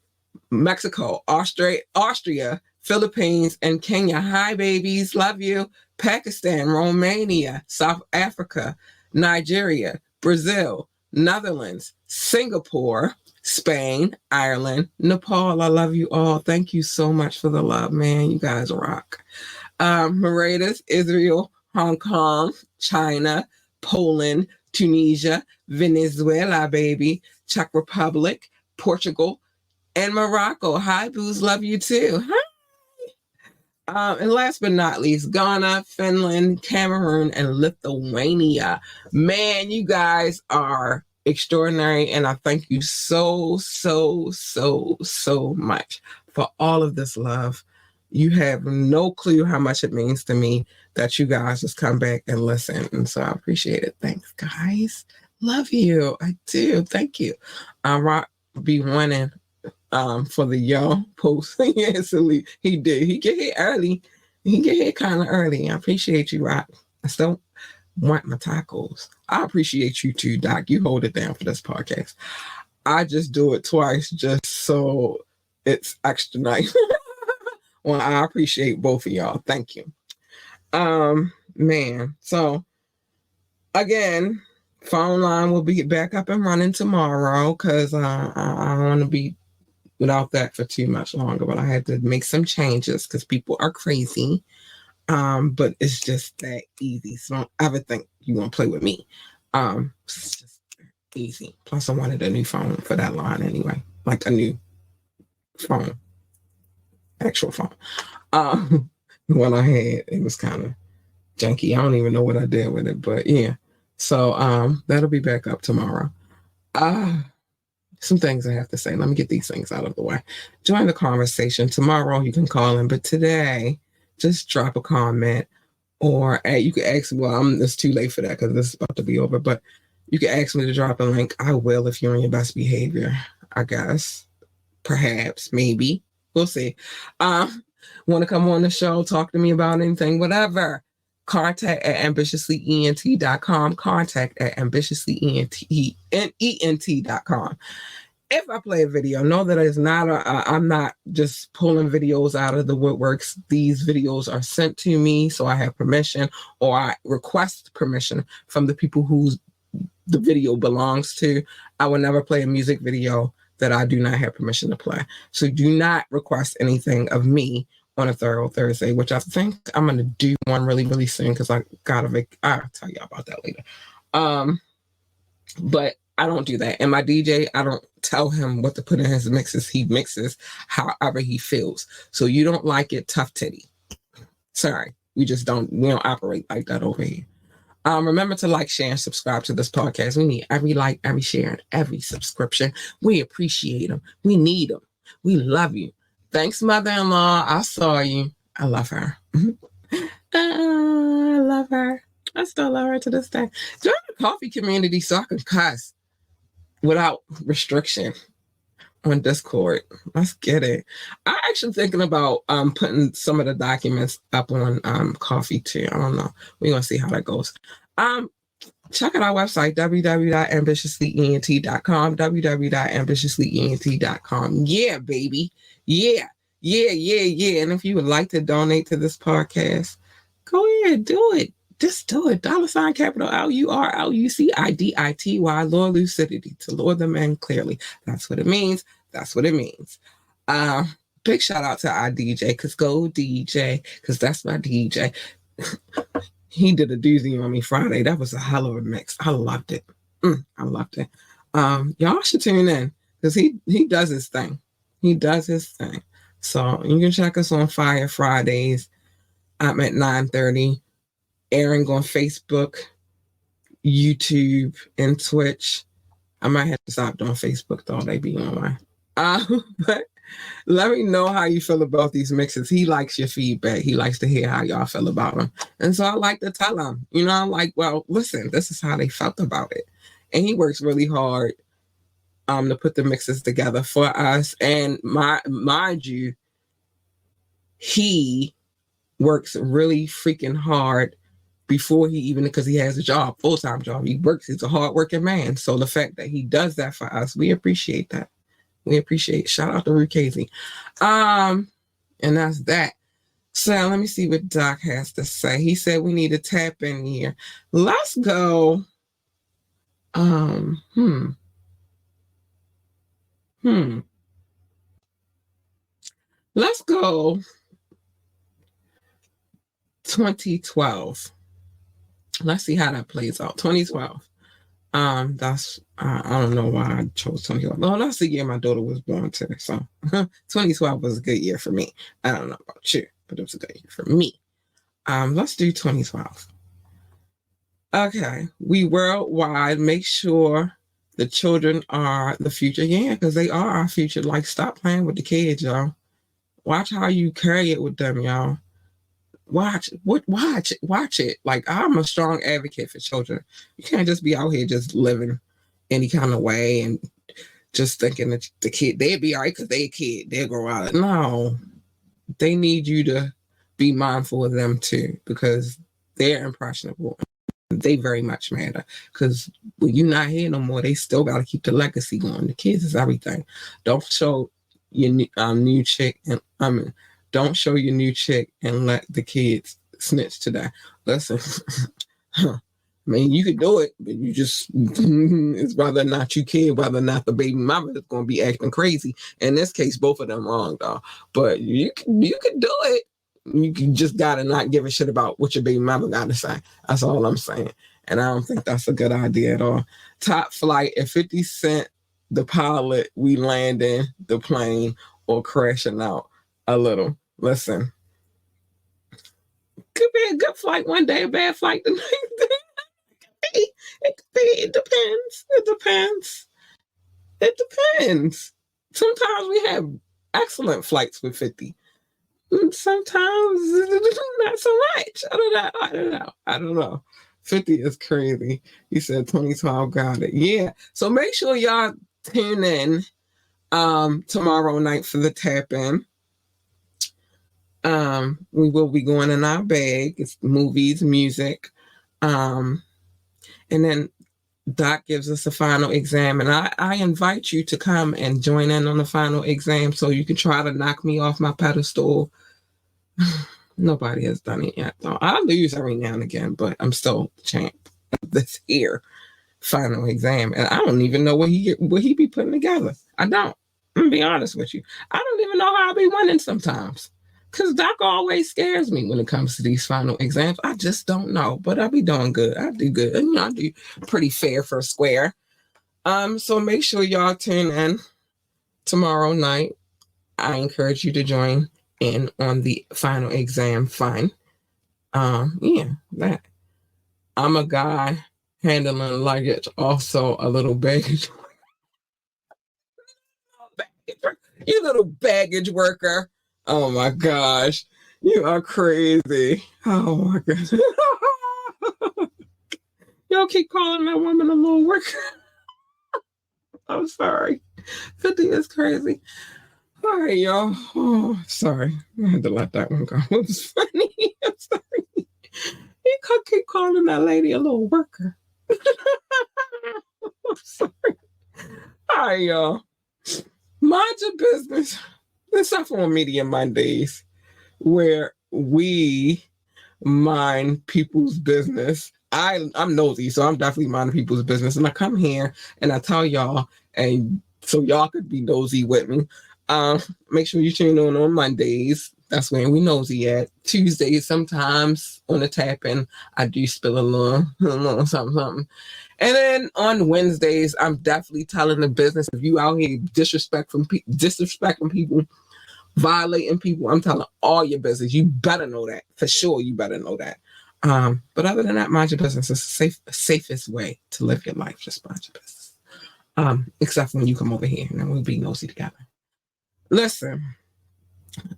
Mexico, Austria, Philippines, and Kenya. Hi, babies. Love you. Pakistan, Romania, South Africa, Nigeria, Brazil, Netherlands, Singapore, Spain, Ireland, Nepal. I love you all. Thank you so much for the love, man. You guys rock. Mauritius, Israel, Hong Kong, China, Poland, Tunisia, Venezuela, baby, Czech Republic, Portugal, and Morocco. Hi, boos. Love you too. Hi. And last but not least, Ghana, Finland, Cameroon, and Lithuania. Man, you guys are extraordinary. And I thank you so, so, so, so much for all of this love. You have no clue how much it means to me that you guys just come back and listen. And so I appreciate it. Thanks, guys. Love you. I do. Thank you. Rock be winning for the young post. Yes, he did. He get here early. He get here kind of early. I appreciate you, Rock. I still want my tacos. I appreciate you too, Doc. You hold it down for this podcast. I just do it twice just so it's extra nice. Well, I appreciate both of y'all. Thank you. Man. So again, phone line will be back up and running tomorrow because I don't want to be without that for too much longer, but I had to make some changes because people are crazy. But it's just that easy. So don't ever think you want to play with me. It's just easy. Plus, I wanted a new phone for that line anyway, like a new phone, actual phone. What I had, it was kind of janky. I don't even know what I did with it, but yeah. So that'll be back up tomorrow. Some things I have to say. Let me get these things out of the way. Join the conversation. Tomorrow you can call in, but today just drop a comment or you can ask me. Well, it's too late for that because this is about to be over, but you can ask me to drop a link. I will if you're on your best behavior, I guess. Perhaps, maybe. We'll see. Want to come on the show, talk to me about anything, whatever. Contact at ambitiouslyent.com. Contact at ambitiouslyent.com. If I play a video, know that it's not I'm not just pulling videos out of the woodworks. These videos are sent to me, so I have permission, or I request permission from the people who the video belongs to. I will never play a music video that I do not have permission to play. So do not request anything of me on a Thursday, which I think I'm going to do one really, really soon because I got I'll tell you about that later. But I don't do that. And my DJ, I don't tell him what to put in his mixes. He mixes however he feels. So you don't like it, tough titty. Sorry. We don't operate like that over here. Remember to like, share, and subscribe to this podcast. We need every like, every share, and every subscription. We appreciate them. We need them. We love you. Thanks, mother-in-law. I saw you. I love her. I love her. I still love her to this day. Join the coffee community so I can cuss without restriction on Discord. Let's get it. I'm actually thinking about putting some of the documents up on coffee too. I don't know. We're gonna see how that goes. Check out our website, www.ambitiouslyent.com, www.ambitiouslyent.com. Yeah, baby. Yeah. And if you would like to donate to this podcast, go ahead, do it. Just do it. $ capital LURLUCIDITY, Lord Lucidity, to Lord the man clearly. That's what it means. That's what it means. Big shout out to our DJ, because go DJ, because that's my DJ. He did a doozy on me Friday. That was a hell of a mix. I loved it. I loved it. Y'all should tune in because he does his thing. He does his thing. So you can check us on Fire Fridays. I'm at 9:30. Airing on Facebook, YouTube, and Twitch. I might have to stop doing Facebook though. They be online. But let me know how you feel about these mixes. He likes your feedback. He likes to hear how y'all feel about them. And so I like to tell him, I'm like, well, listen, this is how they felt about it. And he works really hard to put the mixes together for us. And mind you, he works really freaking hard before because he has a job, full-time job. He's a hard-working man. So the fact that he does that for us, we appreciate that. Shout out to Ruth Casey. And that's that. So let me see what Doc has to say. He said we need to tap in here. Let's go. Let's go 2012. Let's see how that plays out. 2012. That's I don't know why I chose 2012. Well, that's the year my daughter was born too. So 2012 was a good year for me. I don't know about you, but it was a good year for me. Let's do 2012. Okay, we worldwide make sure the children are the future. Yeah, because they are our future. Like, stop playing with the kids, y'all. Watch how you carry it with them, y'all. Watch it. Like, I'm a strong advocate for children. You can't just be out here just living any kind of way and just thinking that the kid, they'd be all right because they a kid, they'll grow out. No, they need you to be mindful of them too, because they're impressionable. They very much matter, because when you're not here no more, they still got to keep the legacy going. The kids is everything. Don't show your new chick, and don't show your new chick and let the kids snitch to that. Listen, I mean, you could do it, but you just, it's whether or not you care, whether or not the baby mama is going to be acting crazy. In this case, both of them wrong, though. But you could do it. You just got to not give a shit about what your baby mama got to say. That's all I'm saying. And I don't think that's a good idea at all. Top flight, if 50 Cent, the pilot, we landing the plane or crashing out a little. Listen, could be a good flight one day, a bad flight the next day. It depends. It depends. Sometimes we have excellent flights with 50. Sometimes not so much. I don't know. 50 is crazy. He said 2012 got it. Yeah. So make sure y'all tune in tomorrow night for the tap in. We will be going in our bag. It's movies, music. And then Doc gives us a final exam, and I invite you to come and join in on the final exam so you can try to knock me off my pedestal. Nobody has done it yet, though. I lose every now and again, but I'm still the champ of this here final exam, and I don't even know what he be putting together. I don't. I'm gonna be honest with you. I don't even know how I be winning sometimes, because Doc always scares me when it comes to these final exams. I just don't know, but I be doing good. I do good, and I do pretty fair for a square. So make sure y'all tune in tomorrow night. I encourage you to join in on the final exam fun. Yeah, that. I'm a guy handling luggage, also a little baggage. You little baggage worker. Oh my gosh. You are crazy. Oh my goodness. Y'all keep calling that woman a little worker. I'm sorry. 50 is crazy. All right, y'all. Oh, sorry. I had to let that one go. It was funny. I'm sorry. You keep calling that lady a little worker. I'm sorry. All right, y'all. Mind your business. Except for Media Mondays, where we mind people's business. I'm nosy, so I'm definitely minding people's business. And I come here and I tell y'all, and so y'all could be nosy with me. Make sure you tune on Mondays. That's when we nosy at. Tuesdays, sometimes on the tapping, I do spill a little something. And then on Wednesdays, I'm definitely telling the business. If you out here disrespecting people, violating people, I'm telling all your business. You better know that. For sure, you better know that. But other than that, mind your business. It's the safest way to live your life. Just mind your business. Except when you come over here and then we'll be nosy together. Listen,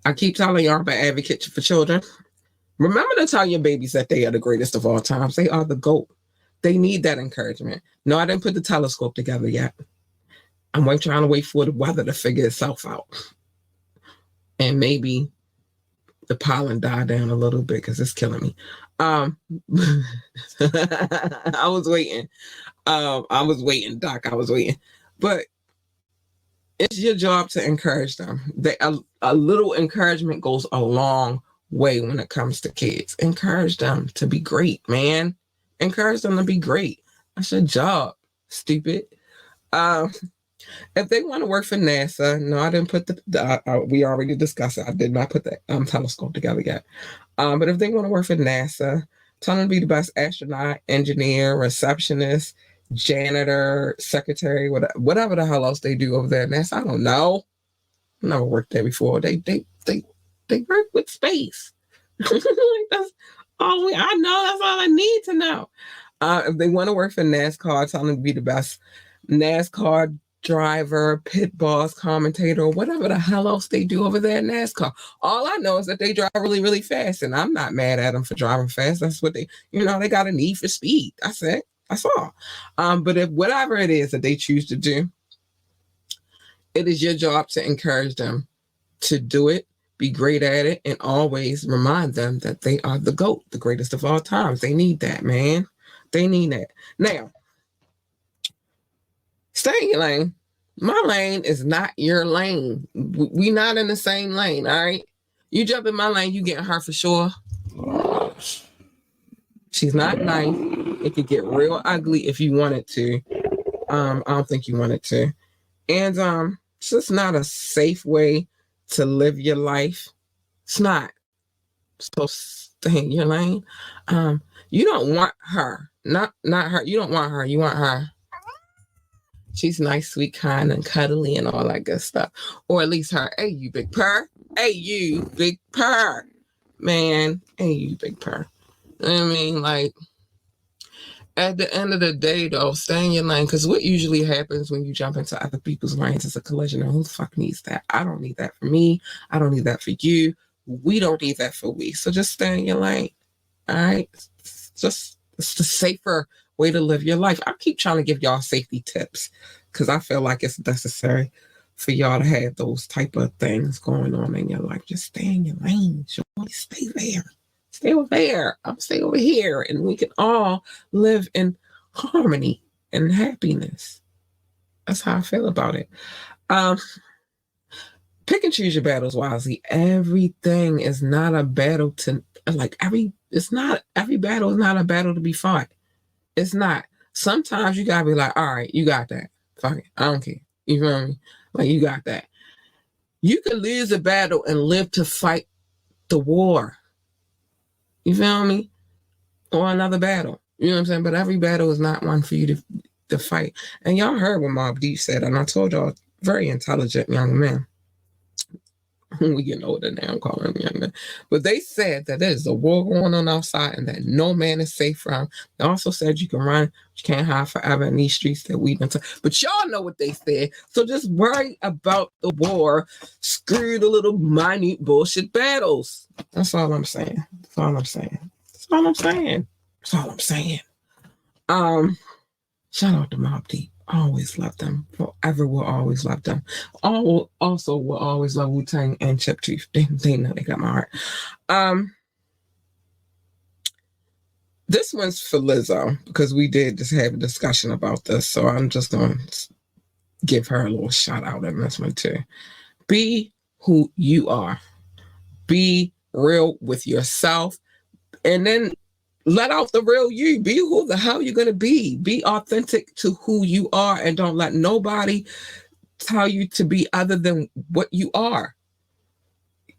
I keep telling y'all about advocate for children. Remember to tell your babies that they are the greatest of all times. They are the GOAT. They need that encouragement. No, I didn't put the telescope together yet. I'm trying to wait for the weather to figure itself out. And maybe the pollen die down a little bit because it's killing me. I was waiting. Doc. I was waiting. But it's your job to encourage them. A little encouragement goes a long way when it comes to kids. Encourage them to be great, man. Encourage them to be great. That's your job, stupid. If they want to work for NASA, no, I didn't put we already discussed it. I did not put the telescope together yet. But if they want to work for NASA, tell them to be the best astronaut, engineer, receptionist, janitor, secretary, whatever the hell else they do over there at NASA. I don't know. I never worked there before. They work with space. That's all I know. That's all I need to know. If they want to work for NASCAR, tell them to be the best NASCAR driver, pit boss, commentator, or whatever the hell else they do over there in NASCAR. All I know is that they drive really, really fast, and I'm not mad at them for driving fast. That's what they got a need for speed. That's it. That's all. But if whatever it is that they choose to do, it is your job to encourage them to do it, be great at it, and always remind them that they are the GOAT, the greatest of all times. They need that, man. They need that. Now, stay in your lane. My lane is not your lane. We not in the same lane, all right? You jump in my lane, you getting hurt for sure. She's not nice. It could get real ugly if you want it to. I don't think you want it to. And it's just not a safe way to live your life. It's not. So stay in your lane. You don't want her. Not her. You don't want her. You want her. She's nice, sweet, kind, and cuddly and all that good stuff. Or at least her. Hey, you big purr. Hey, you big purr. Man, hey, you big purr. I mean, like, at the end of the day, though, stay in your lane. Because what usually happens when you jump into other people's lanes is a collision. And who the fuck needs that? I don't need that for me. I don't need that for you. We don't need that for we. So just stay in your lane. All right? It's the safer way to live your life. I keep trying to give y'all safety tips because I feel like it's necessary for y'all to have those type of things going on in your life. Just stay in your lane. Stay there. Stay over there. I'm stay over here. And we can all live in harmony and happiness. That's how I feel about it. Pick and choose your battles wisely. Everything is not a battle to every battle is not a battle to be fought. It's not. Sometimes you gotta be like, all right, you got that. Fuck it. I don't care. You feel me? Like, you got that. You can lose a battle and live to fight the war. You feel me? Or another battle. You know what I'm saying? But every battle is not one for you to fight. And y'all heard what Gab Beat said, and I told y'all, very intelligent young man. We getting older now, I'm calling them young men. But they said that there's a war going on outside and that no man is safe from. They also said you can run, you can't hide forever in these streets that we've been to. But y'all know what they said. So just worry about the war. Screw the little minute bullshit battles. That's all I'm saying. That's all I'm saying. That's all I'm saying. That's all I'm saying. Shout out to Gab Beat. Always love them. Forever will always love them. Also will always love Wu-Tang and Chip Chief. They know they got my heart. This one's for Lizzo because we did just have a discussion about this. So I'm just going to give her a little shout out in this one too. Be who you are. Be real with yourself. And then let out the real you. Be who the hell you're going to be. Be authentic to who you are and don't let nobody tell you to be other than what you are.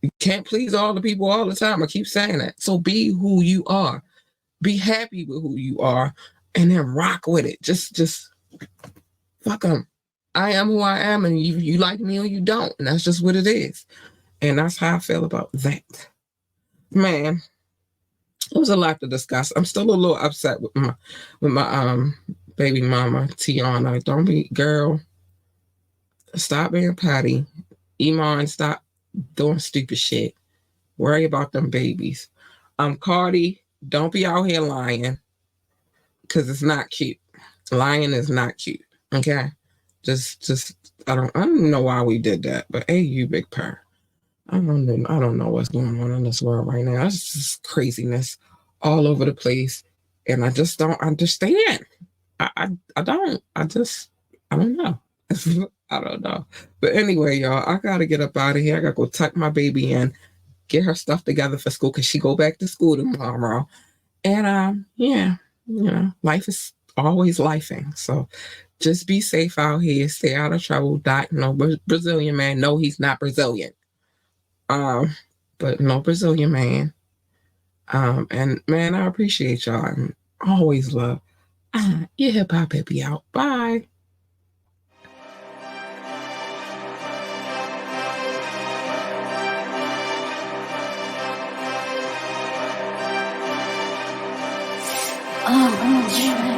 You can't please all the people all the time. I keep saying that. So be who you are. Be happy with who you are and then rock with it. Just fuck them. I am who I am and you like me or you don't. And that's just what it is. And that's how I feel about that. Man. It was a lot to discuss. I'm still a little upset with my baby mama, Tiana. Don't be, girl. Stop being patty. Iman, stop doing stupid shit. Worry about them babies. Cardi, don't be out here lying. Because it's not cute. Lying is not cute. Okay? Just I don't know why we did that. But hey, you big purr. I don't know what's going on in this world right now. It's just craziness all over the place. And I just don't understand. I don't. I don't know. I don't know. But anyway, y'all, I got to get up out of here. I got to go tuck my baby in, get her stuff together for school because she go back to school tomorrow. And, yeah, life is always lifing. So just be safe out here. Stay out of trouble. Doc, no Brazilian man. No, he's not Brazilian. But no Brazilian man. And man, I appreciate y'all. And always love. Your hip hop hippie out. Bye. Oh,